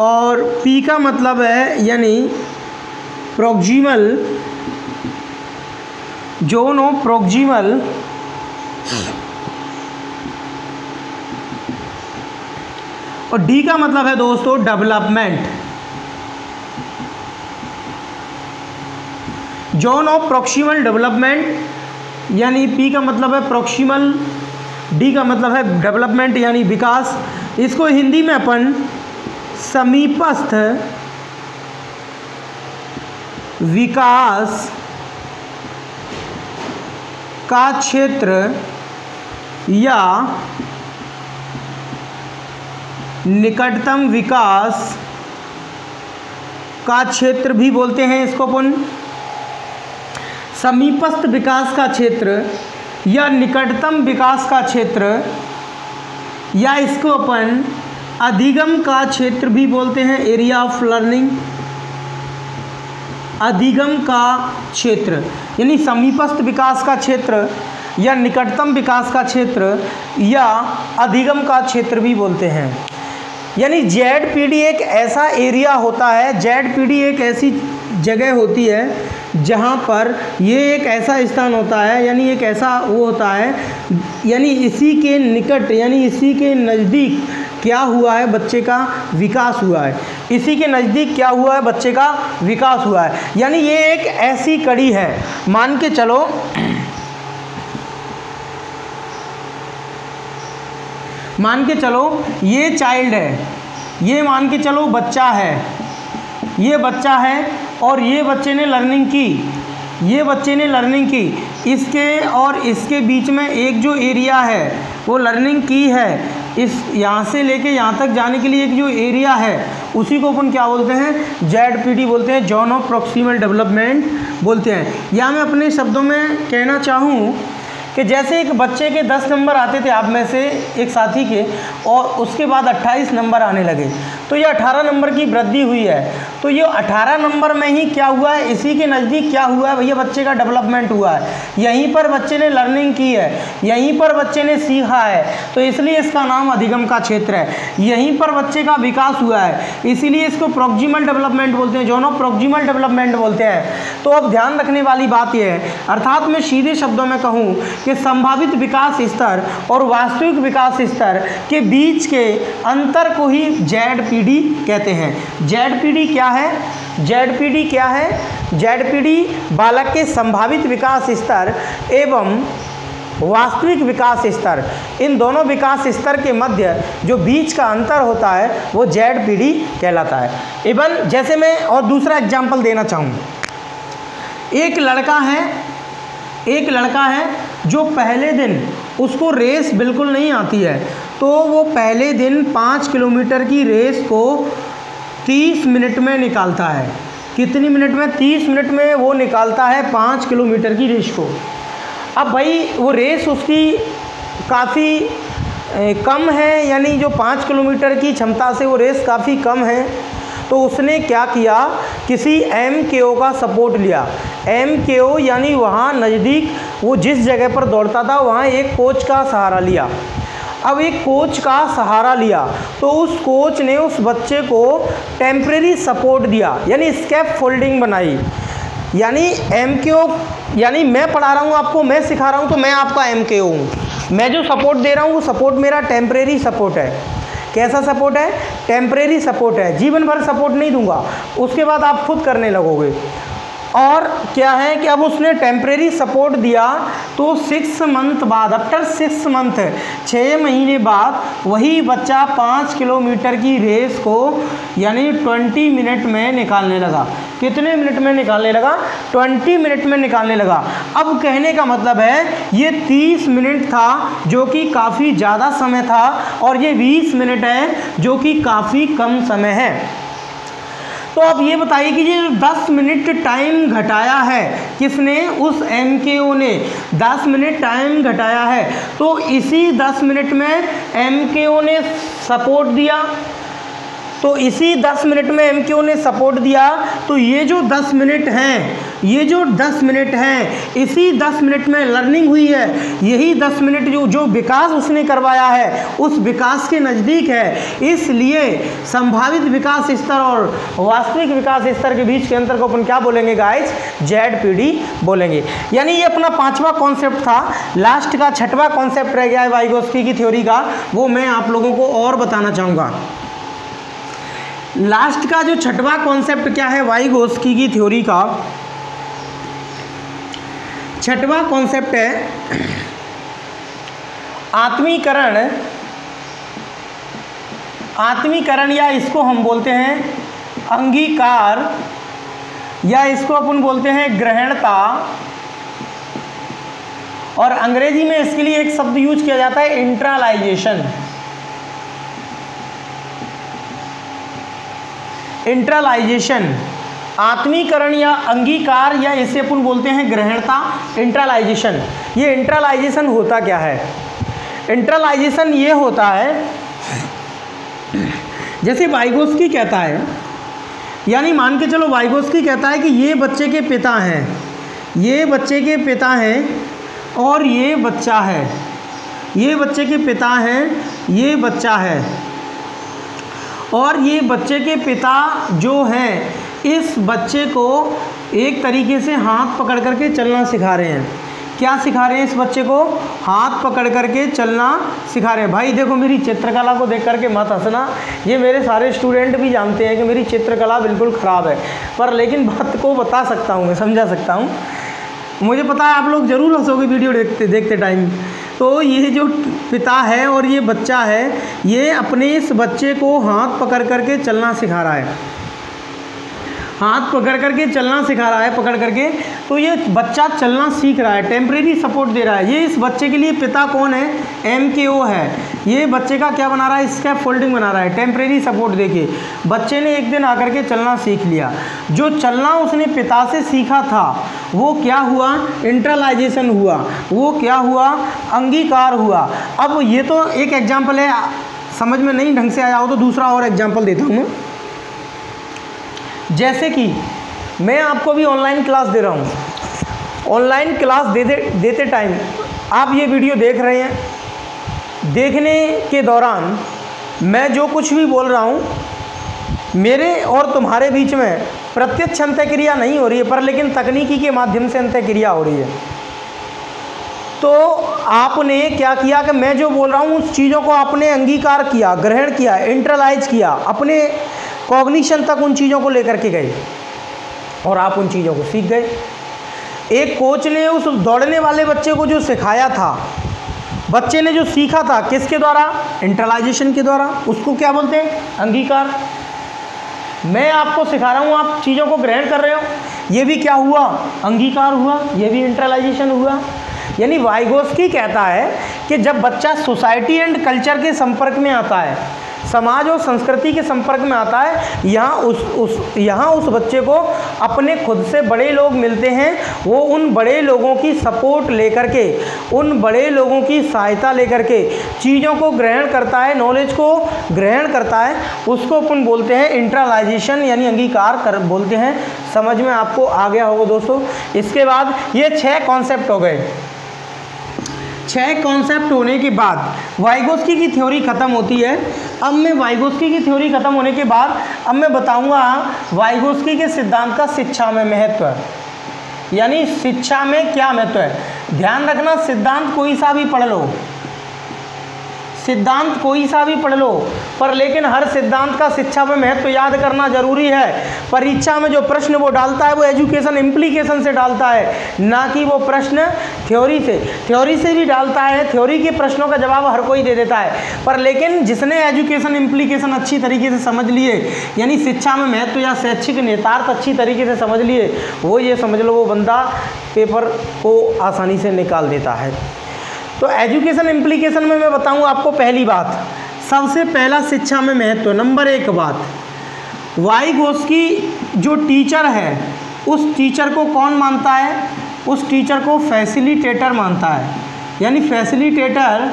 और P का मतलब है यानी प्रॉक्सिमल, जोन ऑफ प्रॉक्सिमल और D का मतलब है दोस्तों development. Zone of proximal development यानी P का मतलब है प्रॉक्सिमल, D का मतलब है डेवलपमेंट यानी विकास। इसको हिंदी में अपन समीपस्थ विकास का क्षेत्र या निकटतम विकास का क्षेत्र भी बोलते हैं इसको अपन। समीपस्थ विकास का क्षेत्र या निकटतम विकास का क्षेत्र या इसको अपन अधिगम का क्षेत्र भी बोलते हैं, एरिया ऑफ लर्निंग। अधिगम का क्षेत्र यानी समीपस्थ विकास का क्षेत्र या निकटतम विकास का क्षेत्र या अधिगम का क्षेत्र भी बोलते हैं। यानी ZPD एक ऐसा एरिया होता है, ZPD एक ऐसी जगह होती है जहाँ पर ये एक ऐसा स्थान होता है, यानी एक ऐसा वो होता है, यानी इसी के निकट यानी इसी के नज़दीक क्या हुआ है, बच्चे का विकास हुआ है। इसी के नज़दीक क्या हुआ है, बच्चे का विकास हुआ है। यानी ये एक ऐसी कड़ी है, मान के चलो ये चाइल्ड है, ये मान के चलो बच्चा है, ये बच्चा है और ये बच्चे ने लर्निंग की, ये बच्चे ने लर्निंग की। इसके और इसके बीच में एक जो एरिया है वो लर्निंग की है, इस यहाँ से लेके यहाँ तक जाने के लिए एक जो एरिया है उसी को अपन क्या बोलते हैं, ZPD बोलते हैं, जोन ऑफ प्रॉक्सिमल डेवलपमेंट बोलते हैं। या मैं अपने शब्दों में कहना चाहूँ कि जैसे एक बच्चे के 10 नंबर आते थे आप में से एक साथी के, और उसके बाद 28 नंबर आने लगे, तो ये 18 नंबर की वृद्धि हुई है। तो ये 18 नंबर में ही क्या हुआ है, इसी के नज़दीक क्या हुआ है भैया, बच्चे का डेवलपमेंट हुआ है, यहीं पर बच्चे ने लर्निंग की है, यहीं पर बच्चे ने सीखा है, तो इसलिए इसका नाम अधिगम का क्षेत्र है। यहीं पर बच्चे का विकास हुआ है, इसीलिए इसको प्रॉक्सिमल डेवलपमेंट बोलते हैं, जोन ऑफ प्रॉक्सिमल डेवलपमेंट बोलते हैं। तो अब ध्यान रखने वाली बात यह है, अर्थात मैं सीधे शब्दों में कहूँ कि संभावित विकास स्तर और वास्तविक विकास स्तर के बीच के अंतर को ही ZPD कहते हैं। ZPD क्या है, ZPD क्या है, ZPD बालक के संभावित विकास स्तर एवं वास्तविक विकास स्तर, इन दोनों विकास स्तर के मध्य जो बीच का अंतर होता है वो ZPD कहलाता है। इवन जैसे मैं और दूसरा एग्जाम्पल देना चाहूँ, एक लड़का है जो पहले दिन उसको रेस बिल्कुल नहीं आती है, तो वो पहले दिन 5 किलोमीटर की रेस को 30 मिनट में निकालता है। कितनी मिनट में, 30 मिनट में वो निकालता है 5 किलोमीटर की रेस को। अब भाई वो रेस उसकी काफ़ी कम है, यानी जो 5 किलोमीटर की क्षमता से वो रेस काफ़ी कम है, तो उसने क्या किया, किसी MKO का सपोर्ट लिया। MKO यानी वहाँ नज़दीक वो जिस जगह पर दौड़ता था वहाँ एक कोच का सहारा लिया। अब एक कोच का सहारा लिया तो उस कोच ने उस बच्चे को टेम्परेरी सपोर्ट दिया, यानी स्कैप फोल्डिंग बनाई। यानी MKO यानी मैं पढ़ा रहा हूँ आपको, मैं सिखा रहा हूँ, तो मैं आपका MKO हूँ। मैं जो सपोर्ट दे रहा हूँ वो सपोर्ट मेरा टेम्परेरी सपोर्ट है। कैसा सपोर्ट है, टेम्परेरी सपोर्ट है, जीवन भर सपोर्ट नहीं दूंगा, उसके बाद आप खुद करने लगोगे। और क्या है कि अब उसने टेम्परेरी सपोर्ट दिया तो 6 मंथ बाद, आफ्टर 6 मंथ 6 महीने बाद वही बच्चा 5 किलोमीटर की रेस को यानी 20 मिनट में निकालने लगा। कितने मिनट में निकालने लगा, 20 मिनट में निकालने लगा। अब कहने का मतलब है ये 30 मिनट था जो कि काफ़ी ज़्यादा समय था, और ये 20 मिनट है जो कि काफ़ी कम समय है। तो अब ये बताइए कि ये 10 मिनट टाइम घटाया है किसने, उस MKO ने 10 मिनट टाइम घटाया है, तो इसी 10 मिनट में MKO ने सपोर्ट दिया, तो इसी 10 मिनट में MKO ने सपोर्ट दिया, तो ये जो 10 मिनट हैं, ये जो 10 मिनट हैं, इसी 10 मिनट में लर्निंग हुई है। यही 10 मिनट जो विकास उसने करवाया है उस विकास के नज़दीक है। इसलिए संभावित विकास स्तर और वास्तविक विकास स्तर के बीच के अंतर को अपन क्या बोलेंगे गाइस, ZPD बोलेंगे। यानी ये अपना 5वां कॉन्सेप्ट था। लास्ट का 6वां कॉन्सेप्ट रह गया है वाइगोत्स्की की थ्योरी का, वो मैं आप लोगों को और बताना चाहूँगा। लास्ट का जो 6वां कॉन्सेप्ट क्या है वाइगोत्स्की की थ्योरी का, 6वां कॉन्सेप्ट है आत्मीकरण। आत्मीकरण या इसको हम बोलते हैं अंगीकार, या इसको अपन बोलते हैं ग्रहणता, और अंग्रेजी में इसके लिए एक शब्द यूज किया जाता है इंट्रालाइजेशन। इंट्रालाइजेशन आत्मीकरण या अंगीकार, या इसे अपन बोलते हैं ग्रहणता, इंट्रलाइजेशन। ये इंट्रलाइजेशन होता क्या है? इंट्रलाइजेशन ये होता है, जैसे वाइगोस्की कहता है, यानी मान के चलो वाइगोस्की कहता है कि ये बच्चे के पिता हैं, ये बच्चे के पिता हैं और ये बच्चा है, ये बच्चे के पिता हैं, ये बच्चा है, और ये बच्चे के पिता जो हैं इस बच्चे को एक तरीके से हाथ पकड़ करके चलना सिखा रहे हैं। क्या सिखा रहे हैं? इस बच्चे को हाथ पकड़ करके चलना सिखा रहे हैं। भाई देखो, मेरी चित्रकला को देख करके मत हंसना, ये मेरे सारे स्टूडेंट भी जानते हैं कि मेरी चित्रकला बिल्कुल ख़राब है, पर लेकिन बात को बता सकता हूँ, मैं समझा सकता हूँ। मुझे पता है आप लोग ज़रूर हंसोगे वीडियो देखते टाइम। तो ये जो पिता है और ये बच्चा है, ये अपने इस बच्चे को हाथ पकड़ करके चलना सिखा रहा है, हाथ पकड़ करके चलना सिखा रहा है, पकड़ करके। तो ये बच्चा चलना सीख रहा है, टेम्परेरी सपोर्ट दे रहा है। ये इस बच्चे के लिए पिता कौन है? MKO है। ये बच्चे का क्या बना रहा है? स्कैप फोल्डिंग बना रहा है, टेम्परेरी सपोर्ट देके। बच्चे ने एक दिन आकर के चलना सीख लिया। जो चलना उसने पिता से सीखा था वो क्या हुआ? इंट्रलाइजेशन हुआ। वो क्या हुआ? अंगीकार हुआ। अब ये तो एक एग्जाम्पल है, समझ में नहीं ढंग से आया हो तो दूसरा और एग्जाम्पल देता हूँ मैं। जैसे कि मैं आपको भी ऑनलाइन क्लास दे रहा हूँ, ऑनलाइन क्लास देते टाइम आप ये वीडियो देख रहे हैं, देखने के दौरान मैं जो कुछ भी बोल रहा हूँ, मेरे और तुम्हारे बीच में प्रत्यक्ष अंतःक्रिया नहीं हो रही है, पर लेकिन तकनीकी के माध्यम से अंतःक्रिया हो रही है। तो आपने क्या किया कि मैं जो बोल रहा हूँ उस चीज़ों को आपने अंगीकार किया, ग्रहण किया, इंटरलाइज किया, अपने कॉग्निशन तक उन चीज़ों को लेकर के गए और आप उन चीज़ों को सीख गए। एक कोच ने उस दौड़ने वाले बच्चे को जो सिखाया था, बच्चे ने जो सीखा था, किसके द्वारा? इंटरलाइजेशन के द्वारा। उसको क्या बोलते हैं? अंगीकार। मैं आपको सिखा रहा हूँ, आप चीज़ों को ग्रहण कर रहे हो, ये भी क्या हुआ? अंगीकार हुआ, ये भी इंटरलाइजेशन हुआ। यानी वाइगोस्की कहता है कि जब बच्चा सोसाइटी एंड कल्चर के संपर्क में आता है, समाज और संस्कृति के संपर्क में आता है, यहाँ उस बच्चे को अपने खुद से बड़े लोग मिलते हैं, वो उन बड़े लोगों की सपोर्ट लेकर के, उन बड़े लोगों की सहायता लेकर के चीज़ों को ग्रहण करता है, नॉलेज को ग्रहण करता है, उसको अपन बोलते हैं इंटरलाइजेशन, यानी अंगीकार कर बोलते हैं। समझ में आपको आ गया होगा दोस्तों। इसके बाद ये 6 कॉन्सेप्ट हो गए। 6 कॉन्सेप्ट होने के बाद वाइगोस्की की थ्योरी ख़त्म होती है। अब मैं वाइगोस्की की थ्योरी ख़त्म होने के बाद अब मैं बताऊंगा वाइगोस्की के सिद्धांत का शिक्षा में महत्व, यानी शिक्षा में क्या महत्व है। ध्यान रखना, सिद्धांत कोई सा भी पढ़ लो, सिद्धांत कोई सा भी पढ़ लो, पर लेकिन हर सिद्धांत का शिक्षा में महत्व याद करना जरूरी है। परीक्षा में जो प्रश्न वो डालता है वो एजुकेशन इम्प्लीकेशन से डालता है, ना कि वो प्रश्न थ्योरी से। थ्योरी से भी डालता है, थ्योरी के प्रश्नों का जवाब हर कोई दे देता है, पर लेकिन जिसने एजुकेशन इम्प्लीकेशन अच्छी तरीके से समझ लिए, यानी शिक्षा में महत्व या शैक्षिक नेतार्थ अच्छी तरीके से समझ लिए, वो ये समझ लो वो बंदा पेपर को आसानी से निकाल देता है। तो एजुकेशन इम्प्लीकेशन में मैं बताऊं आपको, पहली बात, सबसे पहला शिक्षा में महत्व, नंबर 1 बात, वाइगोस्की जो टीचर है उस टीचर को कौन मानता है? उस टीचर को फैसिलिटेटर मानता है। यानी फैसिलिटेटर,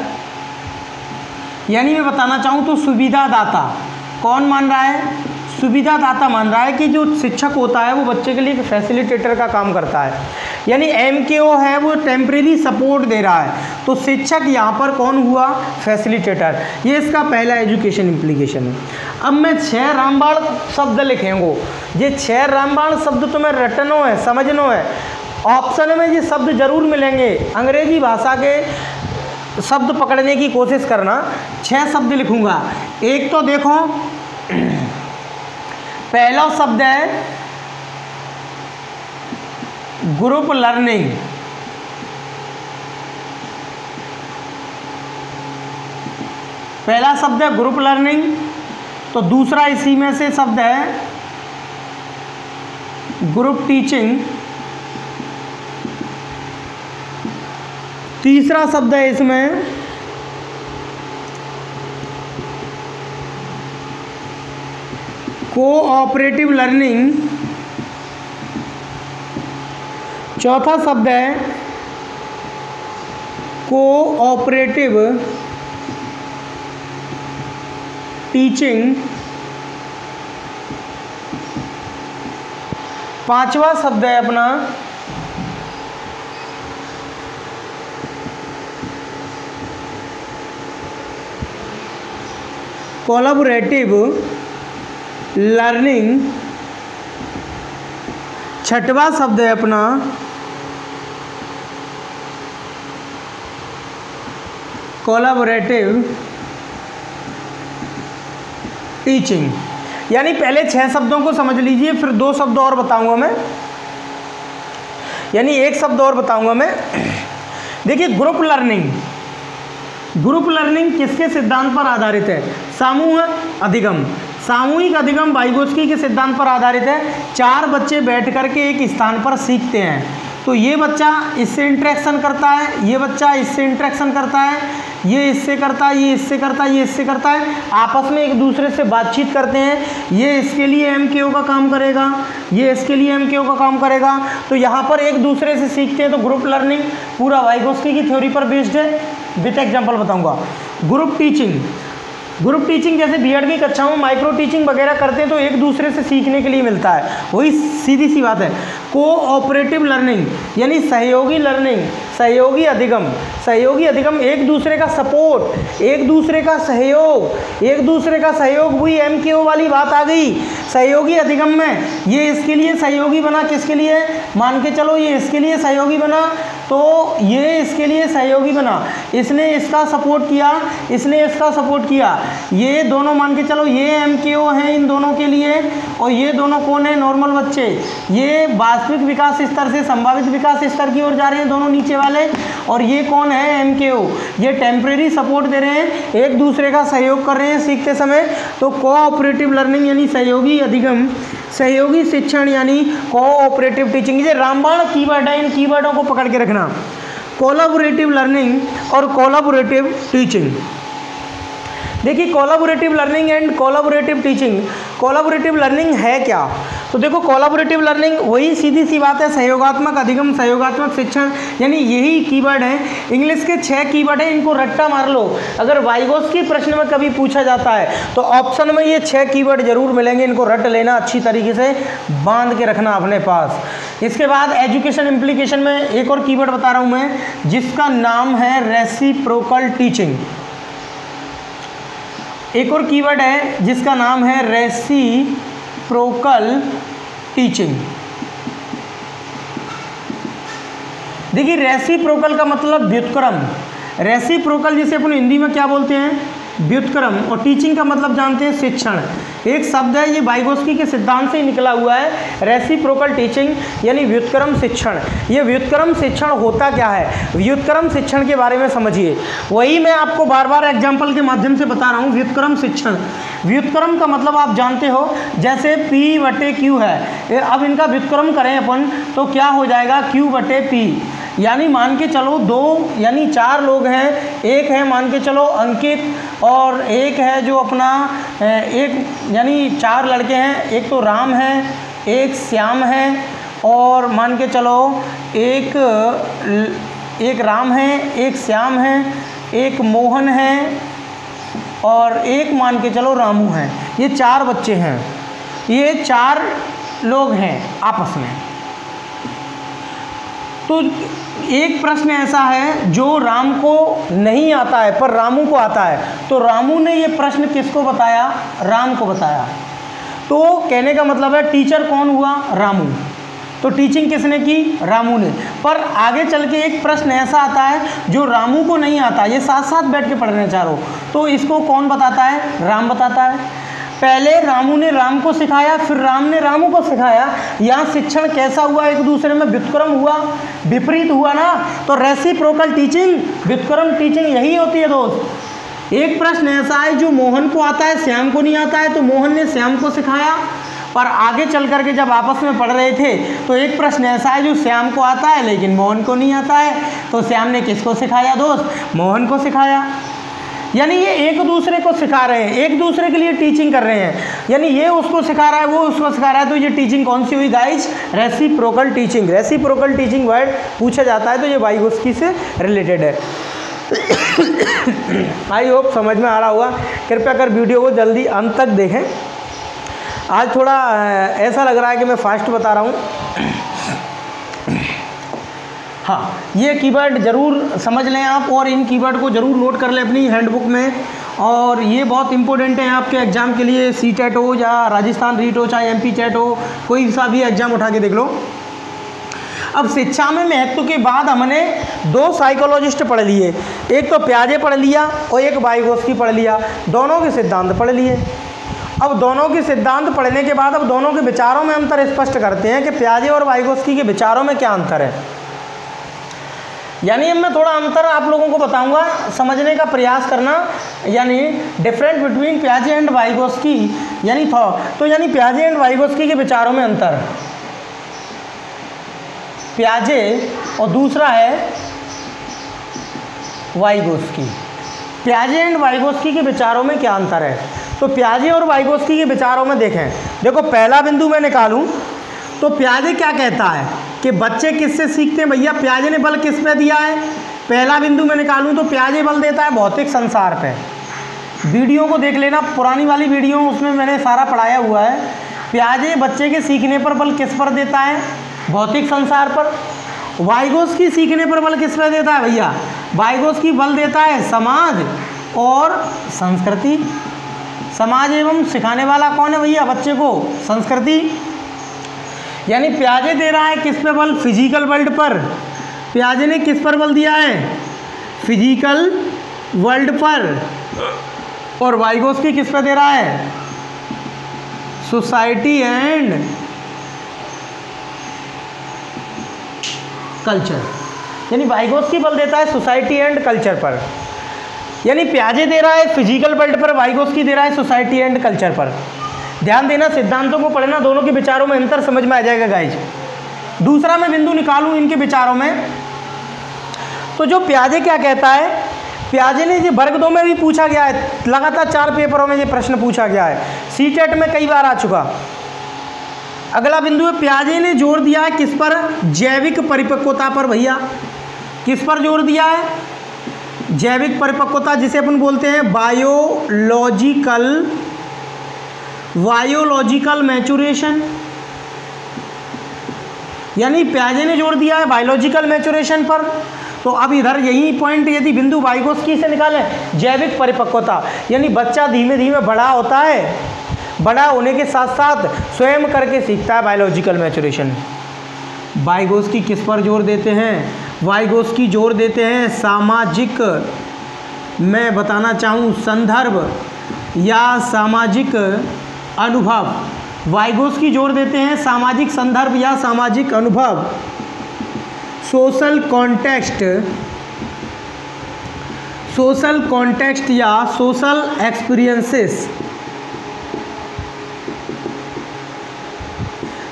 यानी मैं बताना चाहूँ तो सुविधादाता। कौन मान रहा है? सुविधादाता मान रहा है कि जो शिक्षक होता है वो बच्चे के लिए फैसिलिटेटर का काम करता है। यानी MKO है वो टेम्परेरी सपोर्ट दे रहा है, तो शिक्षक यहाँ पर कौन हुआ? फैसिलिटेटर। ये इसका पहला एजुकेशन इम्प्लीकेशन है। अब मैं 6 रामबाण शब्द लिखेंगे, ये 6 रामबाण शब्द तुम्हें रटनो है, समझनो है। ऑप्शन में ये शब्द जरूर मिलेंगे, अंग्रेजी भाषा के शब्द पकड़ने की कोशिश करना। 6 शब्द लिखूंगा। एक तो देखो, पहला शब्द है ग्रुप लर्निंग। पहला शब्द है ग्रुप लर्निंग। तो दूसरा इसी में से शब्द है ग्रुप टीचिंग। तीसरा शब्द है इसमें कोऑपरेटिव लर्निंग। चौथा शब्द है कोऑपरेटिव टीचिंग। पांचवा शब्द है अपना कोलैबोरेटिव लर्निंग। छठवा शब्द है अपना कोलैबोरेटिव टीचिंग। यानी पहले 6 शब्दों को समझ लीजिए, फिर 2 शब्द और बताऊंगा मैं, यानी 1 शब्द और बताऊंगा मैं। देखिए ग्रुप लर्निंग, ग्रुप लर्निंग किसके सिद्धांत पर आधारित है? समूह अधिगम। सामूहिक अधिगम वाइगोत्स्की के सिद्धांत पर आधारित है। 4 बच्चे बैठ करके एक स्थान पर सीखते हैं, तो ये बच्चा इससे इंटरेक्शन करता है, ये बच्चा इससे इंटरेक्शन करता है, ये इससे करता है, ये इससे करता है, ये इससे करता है, आपस में एक दूसरे से बातचीत करते हैं। ये इसके लिए MKO का काम करेगा, ये इसके लिए MKO का काम करेगा, तो यहाँ पर एक दूसरे से सीखते हैं। तो ग्रुप लर्निंग पूरा वाइगोत्स्की की थ्योरी पर बेस्ड है। विद एग्जाम्पल बताऊँगा। ग्रुप टीचिंग, ग्रुप टीचिंग जैसे बीएड की कक्षाओं में माइक्रो टीचिंग वगैरह करते हैं, तो एक दूसरे से सीखने के लिए मिलता है, वही सीधी सी बात है। कोऑपरेटिव लर्निंग यानी सहयोगी लर्निंग, सहयोगी अधिगम। सहयोगी अधिगम एक दूसरे का सपोर्ट, एक दूसरे का सहयोग, एक दूसरे का सहयोग, वही MKO वाली बात आ गई। सहयोगी अधिगम में ये इसके लिए सहयोगी बना, किसके लिए? मान के चलो ये इसके लिए सहयोगी बना, तो ये इसके लिए सहयोगी बना, इसने इसका सपोर्ट किया, इसने इसका सपोर्ट किया। ये दोनों मान के चलो ये MKO हैं इन दोनों के लिए, और ये दोनों कौन है? नॉर्मल बच्चे। ये वास्तविक विकास स्तर से संभावित विकास स्तर की ओर जा रहे हैं दोनों नीचे वाले, और ये कौन है? MKO। ये टेम्परेरी सपोर्ट दे रहे हैं, एक दूसरे का सहयोग कर रहे हैं सीखते समय। तो कोऑपरेटिव लर्निंग यानी सहयोगी अधिगम, सहयोगी शिक्षण यानी कोऑपरेटिव टीचिंग। ये रामबाण कीवर्ड है, इन कीवर्डों को पकड़ के रखना। कोलैबोरेटिव लर्निंग और कोलैबोरेटिव टीचिंग। देखिए collaborative learning and collaborative teaching. Collaborative learning है क्या? तो देखो कोलैबोरेटिव लर्निंग वही सीधी सी बात है, सहयोगात्मक अधिगम, सहयोगात्मक शिक्षण, यानी यही कीवर्ड है। इंग्लिश के 6 कीवर्ड है, इनको रट्टा मार लो। अगर वाइगोत्स्की प्रश्न में कभी पूछा जाता है तो ऑप्शन में ये 6 कीवर्ड जरूर मिलेंगे, इनको रट लेना, अच्छी तरीके से बांध के रखना अपने पास। इसके बाद एजुकेशन इम्प्लीकेशन में एक और कीवर्ड बता रहा हूँ मैं, जिसका नाम है रेसिप्रोकल टीचिंग। एक और कीवर्ड है जिसका नाम है रेसिप्रोकल टीचिंग। देखिए रेसिप्रोकल का मतलब व्युत्क्रम। रेसिप्रोकल जिसे अपन हिंदी में क्या बोलते हैं? व्युत्क्रम। और टीचिंग का मतलब जानते हैं शिक्षण। एक शब्द है, ये वाइगोत्स्की के सिद्धांत से ही निकला हुआ है, रेसिप्रोकल टीचिंग यानी व्युत्क्रम शिक्षण। ये व्युत्क्रम शिक्षण होता क्या है? व्युत्क्रम शिक्षण के बारे में समझिए, वही मैं आपको बार बार एग्जाम्पल के माध्यम से बता रहा हूँ। व्युत्क्रम शिक्षण, व्युत्क्रम का मतलब आप जानते हो, जैसे P/Q है, अब इनका व्युत्क्रम करें अपन तो क्या हो जाएगा? Q/P। यानी मान के चलो 2 यानी 4 लोग हैं, एक है मान के चलो अंकित और एक है जो अपना एक यानी 4 लड़के हैं, एक तो राम है, एक श्याम है, और मान के चलो एक राम है, एक श्याम है, एक मोहन है, और एक मान के चलो रामू है। ये 4 बच्चे हैं, ये 4 लोग हैं आपस में। तो एक प्रश्न ऐसा है जो राम को नहीं आता है पर रामू को आता है, तो रामू ने ये प्रश्न किसको बताया? राम को बताया। तो कहने का मतलब है टीचर कौन हुआ? रामू। तो टीचिंग किसने की? रामू ने। पर आगे चल के एक प्रश्न ऐसा आता है जो रामू को नहीं आता, ये साथ साथ बैठ के पढ़ रहे हैं चारों, तो इसको कौन बताता है? राम बताता है। पहले रामू ने राम को सिखाया, फिर राम ने रामू को सिखाया। यहाँ शिक्षण कैसा हुआ? एक दूसरे में व्युत्क्रम हुआ, विपरीत हुआ ना। तो रेसिप्रोकल टीचिंग, व्युत्क्रम टीचिंग यही होती है दोस्त। एक प्रश्न ऐसा है जो मोहन को आता है, श्याम को नहीं आता है, तो मोहन ने श्याम को सिखाया। पर आगे चल करके जब आपस में पढ़ रहे थे तो एक प्रश्न ऐसा है जो श्याम को आता है लेकिन मोहन को नहीं आता है, तो श्याम ने किसको सिखाया दोस्त? मोहन को सिखाया। यानी ये एक दूसरे को सिखा रहे हैं, एक दूसरे के लिए टीचिंग कर रहे हैं, यानी ये उसको सिखा रहा है, वो उसको सिखा रहा है। तो ये टीचिंग कौन सी हुई guys? Reciprocal teaching. Reciprocal teaching word पूछा जाता है तो ये वाइगोस्की से रिलेटेड है। आई होप समझ में आ रहा होगा। कृपया कर वीडियो को जल्दी अंत तक देखें। आज थोड़ा ऐसा लग रहा है कि मैं फास्ट बता रहा हूँ। हाँ, ये कीवर्ड ज़रूर समझ लें आप, और इन कीवर्ड को ज़रूर नोट कर लें अपनी हैंडबुक में। और ये बहुत इंपॉर्टेंट है आपके एग्ज़ाम के लिए, सीटेट हो या राजस्थान रीट हो, चाहे एमपी चैट हो, कोई सा भी एग्ज़ाम उठा के देख लो। अब शिक्षा में महत्व के बाद हमने 2 साइकोलॉजिस्ट पढ़ लिए, एक तो प्याजे पढ़ लिया और एक वाइगोस्की पढ़ लिया। दोनों के सिद्धांत पढ़ लिए। अब दोनों के सिद्धांत पढ़ने के बाद अब दोनों के विचारों में अंतर स्पष्ट करते हैं कि प्याजे और वाइगोस्की के विचारों में क्या अंतर है। यानी अब मैं थोड़ा अंतर आप लोगों को बताऊंगा, समझने का प्रयास करना। यानी डिफरेंट बिटवीन प्याजे एंड वाइगोस्की, यानी तो यानी प्याजे एंड वाइगोस्की के विचारों में अंतर, प्याजे और दूसरा है वाइगोस्की। प्याजे एंड वाइगोस्की के विचारों में क्या अंतर है? तो प्याजे और वाइगोस्की के विचारों में देखें, देखो पहला बिंदु मैं निकालूं तो प्याजे क्या कहता है कि बच्चे किससे सीखते हैं? भैया प्याजे ने बल किस पे दिया है? पहला बिंदु मैं निकालूं तो प्याजे बल देता है भौतिक संसार पे। वीडियो को देख लेना, पुरानी वाली वीडियो, उसमें मैंने सारा पढ़ाया हुआ है। प्याजे बच्चे के सीखने पर बल किस पर देता है? भौतिक संसार पर। वाइगोस्की सीखने पर बल किस पर देता है भैया? वाइगोस्की बल देता है समाज और संस्कृति। समाज एवं सिखाने वाला कौन है भैया बच्चे को? संस्कृति। यानी प्याजे दे रहा है किस पे बल? फिजिकल वर्ल्ड पर। प्याजे ने किस पर बल दिया है? फिजिकल वर्ल्ड पर। और वाइगोस्की किस पे दे रहा है? Society and culture. यानी वाइगोस्की बल देता है सोसाइटी एंड कल्चर पर। यानी प्याजे दे रहा है फिजिकल वर्ल्ड पर, वाइगोस्की दे रहा है सोसाइटी एंड कल्चर पर। ध्यान देना, सिद्धांतों को पढ़ना, दोनों के विचारों में अंतर समझ में आ जाएगा गाइज। दूसरा मैं बिंदु निकालूं इनके विचारों में, तो जो प्याजे क्या कहता है? प्याजे ने ये वर्ग 2 में भी पूछा गया है, लगातार 4 पेपरों में ये प्रश्न पूछा गया है, सीटेट में कई बार आ चुका। अगला बिंदु है, प्याजे ने जोर दिया है किस पर? जैविक परिपक्वता पर। भैया किस पर जोर दिया है? जैविक परिपक्वता, जिसे अपन बोलते हैं बायोलॉजिकल मैचुरेशन। यानी प्याजे ने जोर दिया है बायोलॉजिकल मैचुरेशन पर। तो अब इधर यही पॉइंट यदि बिंदु वाइगोस्की से निकालें, जैविक परिपक्वता, यानी बच्चा धीमे धीमे बड़ा होता है, बड़ा होने के साथ साथ स्वयं करके सीखता है, बायोलॉजिकल मैचुरेशन। वाइगोस्की किस पर जोर देते हैं? वाइगोस्की जोर देते हैं सामाजिक, मैं बताना चाहूँ संदर्भ या सामाजिक अनुभव। वाइगोस्की जोर देते हैं सामाजिक संदर्भ या सामाजिक अनुभव, सोशल कॉन्टेक्स्ट या सोशल एक्सपीरियंसेस।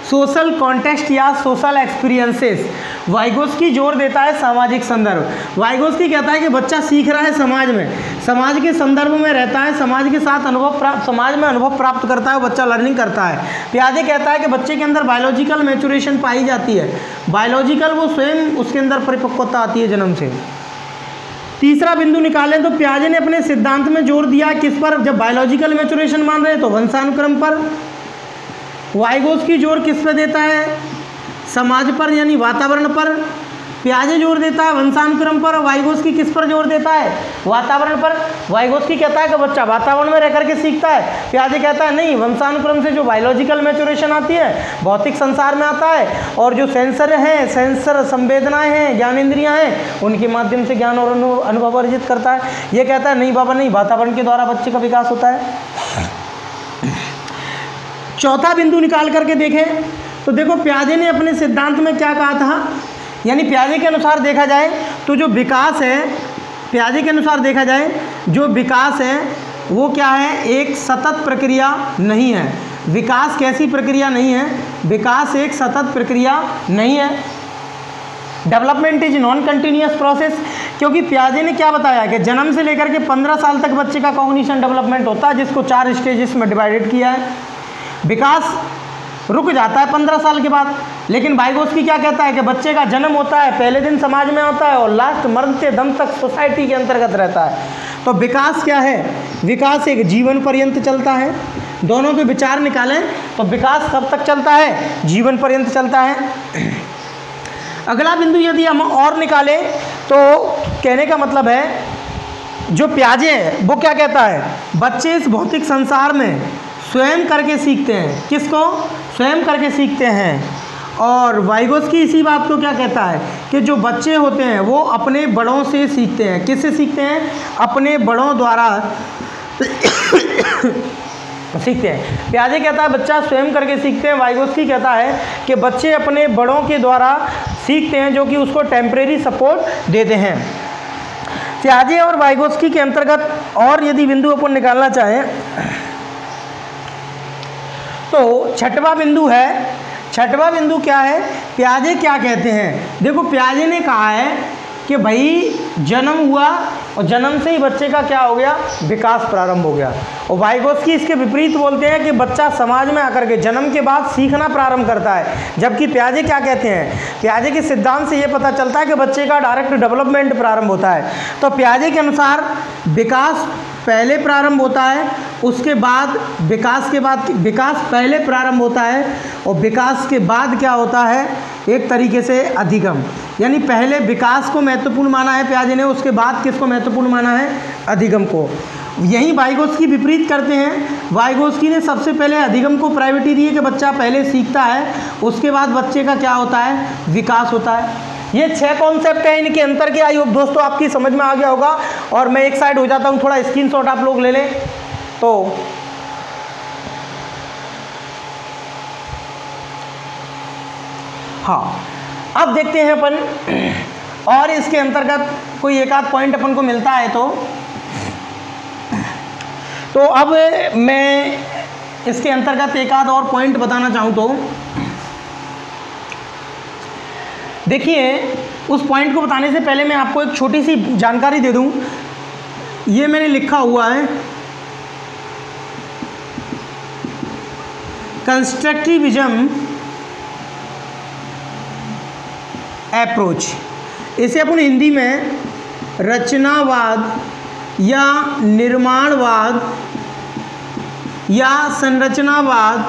सोशल कॉन्टेक्स्ट या सोशल एक्सपीरियंसेस। वाइगोस्की जोर देता है सामाजिक संदर्भ। वाइगोस्की कहता है कि बच्चा सीख रहा है समाज में, समाज के संदर्भ में रहता है, समाज के साथ समाज में अनुभव प्राप्त करता है, बच्चा लर्निंग करता है। प्याजे कहता है कि बच्चे के अंदर बायोलॉजिकल मैचुरेशन पाई जाती है, बायोलॉजिकल वो स्वयं उसके अंदर परिपक्वता आती है जन्म से। तीसरा बिंदु निकालें तो प्याजे ने अपने सिद्धांत में जोर दिया किस पर? जब बायोलॉजिकल मैचुरेशन मान रहे हैं तो वंशानुक्रम पर। वाइगोस्की जोर किस पे देता है? समाज पर यानी वातावरण पर। प्याजे जोर देता है वंशानुक्रम पर, वाइगोस्की किस पर जोर देता है? वातावरण पर। वाइगोस्की कहता है कि बच्चा वातावरण में रह करके सीखता है, प्याजे कहता है नहीं, वंशानुक्रम से जो बायोलॉजिकल मैचुरेशन आती है भौतिक संसार में आता है, और जो सेंसर संवेदनाएं हैं, ज्ञानेंद्रियां हैं, उनके माध्यम से ज्ञान और अनुभव अर्जित करता है। ये कहता है नहीं बाबा नहीं, वातावरण के द्वारा बच्चे का विकास होता है। चौथा बिंदु निकाल करके देखें तो देखो प्याजे ने अपने सिद्धांत में क्या कहा था, यानी प्याजे के अनुसार देखा जाए तो जो विकास है, प्याजे के अनुसार देखा जाए जो विकास है वो क्या है? एक सतत प्रक्रिया नहीं है। विकास कैसी प्रक्रिया नहीं है? विकास एक सतत प्रक्रिया नहीं है। Development is non continuous process, क्योंकि पियाजे ने क्या बताया कि जन्म से लेकर के 15 साल तक बच्चे का कॉग्निशन डेवलपमेंट होता है, जिसको 4 स्टेजेस में डिवाइडेड किया है। विकास रुक जाता है 15 साल के बाद, लेकिन वाइगोत्स्की क्या कहता है कि बच्चे का जन्म होता है, पहले दिन समाज में आता है और लास्ट मरते दम तक सोसाइटी के अंतर्गत रहता है। तो विकास क्या है? विकास एक जीवन पर्यंत चलता है। दोनों के विचार निकालें तो विकास कब तक चलता है? जीवन पर्यंत चलता है। अगला बिंदु यदि हम और निकालें तो कहने का मतलब है जो पियाजे है वो क्या कहता है, बच्चे इस भौतिक संसार में स्वयं करके सीखते हैं। किसको? स्वयं करके सीखते हैं। और वाइगोत्स्की इसी बात को क्या कहता है कि जो बच्चे होते हैं वो अपने बड़ों से सीखते हैं। किससे सीखते हैं? अपने बड़ों द्वारा सीखते हैं। पियाजे कहता है बच्चा स्वयं करके सीखते हैं। वाइगोत्स्की कहता है कि बच्चे अपने बड़ों के द्वारा सीखते हैं, जो कि उसको टेम्परेरी सपोर्ट देते हैं। पियाजे और वाइगोत्स्की के अंतर्गत और यदि बिंदु अपन निकालना चाहें तो छठवां बिंदु है। छठवां बिंदु क्या है? पियाजे क्या कहते हैं? देखो, पियाजे ने कहा है कि भाई जन्म हुआ और जन्म से ही बच्चे का क्या हो गया? विकास प्रारंभ हो गया। और वाइगोत्स्की इसके विपरीत बोलते हैं कि बच्चा समाज में आकर के जन्म के बाद सीखना प्रारंभ करता है, जबकि पियाजे क्या कहते हैं? पियाजे के सिद्धांत से ये पता चलता है कि बच्चे का डायरेक्ट डेवलपमेंट प्रारंभ होता है। तो पियाजे के अनुसार विकास पहले प्रारंभ होता है, उसके बाद विकास पहले प्रारंभ होता है और विकास के बाद क्या होता है? एक तरीके से अधिगम, यानी पहले विकास को महत्वपूर्ण माना है पियाजे ने, उसके बाद किसको महत्वपूर्ण माना है? अधिगम को। यही वाइगोत्स्की विपरीत करते हैं। वाइगोत्स्की ने सबसे पहले अधिगम को प्रायोरिटी दी है कि बच्चा पहले सीखता है, उसके बाद बच्चे का क्या होता है? विकास होता है। ये 6 कॉन्सेप्ट हैं, इनके अंतर के आई होप दोस्तों आपकी समझ में आ गया होगा। और मैं एक साइड हो जाता हूँ, थोड़ा स्क्रीनशॉट आप लोग ले लें। तो हाँ, अब देखते हैं अपन और इसके अंतर्गत कोई एक आध पॉइंट अपन को मिलता है तो अब मैं इसके अंतर्गत एक आध और पॉइंट बताना चाहूँ तो देखिए, उस पॉइंट को बताने से पहले मैं आपको एक छोटी सी जानकारी दे दूं। ये मैंने लिखा हुआ है कंस्ट्रक्टिविज्म अप्रोच। इसे अपन हिंदी में रचनावाद या निर्माणवाद या संरचनावाद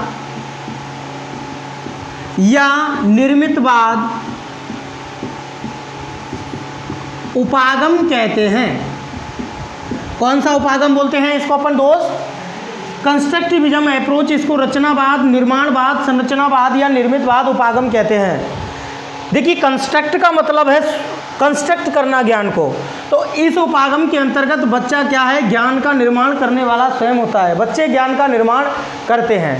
या निर्मितवाद उपागम कहते हैं। कौन सा उपागम बोलते हैं इसको अपन दोस्त? Constructivism approach. इसको रचनावाद, निर्माणवाद, संरचनावाद या निर्मितवाद उपागम कहते हैं। देखिए, कंस्ट्रक्ट का मतलब है कंस्ट्रक्ट करना ज्ञान को। तो इस उपागम के अंतर्गत बच्चा क्या है? ज्ञान का निर्माण करने वाला स्वयं होता है। बच्चे ज्ञान का निर्माण करते हैं।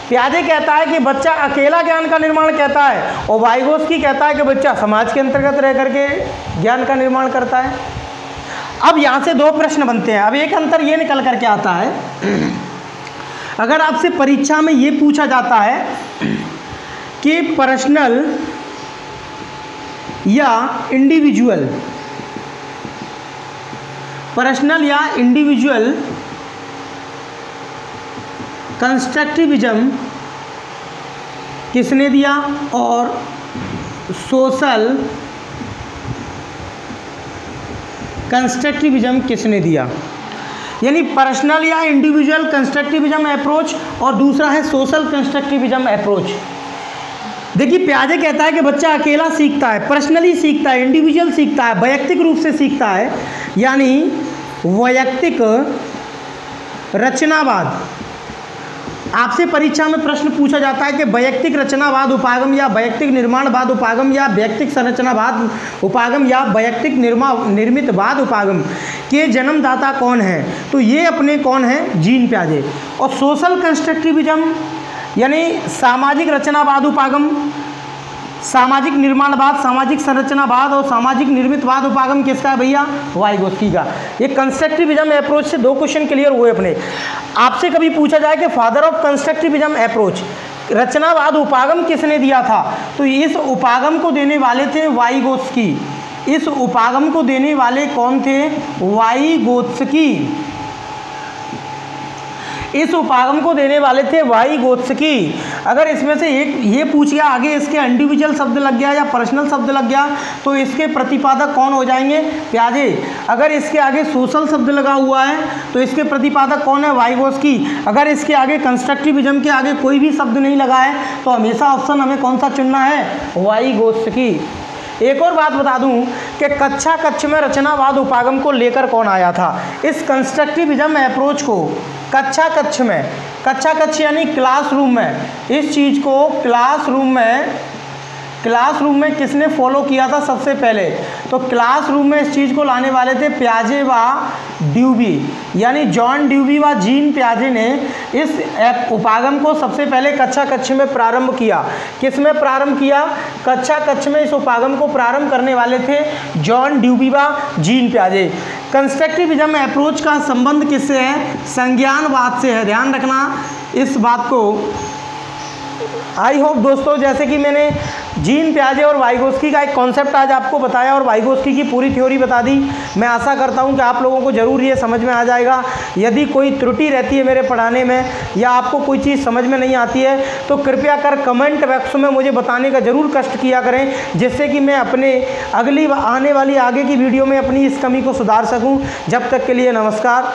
पियाजे कहता है कि बच्चा अकेला ज्ञान का निर्माण कहता है और वाइगोत्स्की कहता है कि बच्चा समाज के अंतर्गत रह करके ज्ञान का निर्माण करता है। अब यहाँ से 2 प्रश्न बनते हैं। अब एक अंतर ये निकल करके आता है, अगर आपसे परीक्षा में ये पूछा जाता है कि पर्सनल या इंडिविजुअल, कंस्ट्रक्टिविज्म किसने दिया और सोशल कंस्ट्रक्टिविज्म किसने दिया? यानी पर्सनल या इंडिविजुअल कंस्ट्रक्टिविज्म अप्रोच और दूसरा है सोशल कंस्ट्रक्टिविज्म अप्रोच। देखिए, पियाजे कहता है कि बच्चा अकेला सीखता है, पर्सनली सीखता है, इंडिविजुअल सीखता है, वैयक्तिक रूप से सीखता है, यानी वैयक्तिक रचनावाद। आपसे परीक्षा में प्रश्न पूछा जाता है कि वैयक्तिक रचनावाद उपागम या वैयक्तिक निर्माणवाद उपागम या वैयक्तिक संरचनावाद उपागम या वैयक्तिक निर्मितवाद उपागम के जन्मदाता कौन है? तो ये अपने कौन है? जीन पियाजे। और सोशल कंस्ट्रक्टिविज्म यानी सामाजिक रचनावाद उपागम, सामाजिक निर्माणवाद, सामाजिक संरचनावाद और सामाजिक निर्मितवाद उपागम किसका है भैया? वाइगोत्स्की का। ये कंस्ट्रक्टिविज्म अप्रोच से 2 क्वेश्चन क्लियर हुए अपने। आपसे कभी पूछा जाए कि फादर ऑफ कंस्ट्रक्टिविज्म अप्रोच रचनावाद उपागम किसने दिया था? तो इस उपागम को देने वाले थे वाइगोत्स्की। इस उपागम को देने वाले कौन थे? वाइगोत्स्की। इस उपागम को देने वाले थे वाइगोत्स्की। अगर इसमें से एक ये पूछ गया आगे इसके इंडिविजुअल शब्द लग गया या पर्सनल शब्द लग गया तो इसके प्रतिपादक कौन हो जाएंगे? पियाजे। अगर इसके आगे सोशल शब्द लगा हुआ है तो इसके प्रतिपादक कौन है? वाइगोत्स्की। अगर इसके आगे कंस्ट्रक्टिविज्म के आगे कोई भी शब्द नहीं लगा है तो हमेशा ऑप्शन हमें कौन सा चुनना है? वाइगोत्स्की। एक और बात बता दूं कि कक्षा कक्ष में रचनावाद उपागम को लेकर कौन आया था? इस कंस्ट्रक्टिविज्म अप्रोच को कक्षा कक्ष में, कक्षा कक्ष यानी क्लासरूम में, इस चीज़ को क्लासरूम में किसने फॉलो किया था सबसे पहले? तो क्लासरूम में इस चीज़ को लाने वाले थे पियाजे व ड्यूबी, यानी जॉन ड्यूबी व जीन पियाजे ने इस उपागम को सबसे पहले कक्षा कक्ष में प्रारंभ किया। किस में प्रारंभ किया? कक्षा कक्ष में इस उपागम को प्रारंभ करने वाले थे जॉन ड्यूबी व जीन पियाजे। कंस्ट्रक्टिविज्म अप्रोच का संबंध किससे है? संज्ञानवाद से है, ध्यान रखना इस बात को। आई होप दोस्तों, जैसे कि मैंने जीन पियाजे और वाइगोत्स्की का एक कॉन्सेप्ट आज आपको बताया और वाइगोत्स्की की पूरी थ्योरी बता दी, मैं आशा करता हूं कि आप लोगों को ज़रूर ये समझ में आ जाएगा। यदि कोई त्रुटि रहती है मेरे पढ़ाने में या आपको कोई चीज़ समझ में नहीं आती है तो कृपया कर कमेंट बॉक्स में मुझे बताने का ज़रूर कष्ट किया करें, जिससे कि मैं अपने अगली आने वाली आगे की वीडियो में अपनी इस कमी को सुधार सकूँ। जब तक के लिए नमस्कार।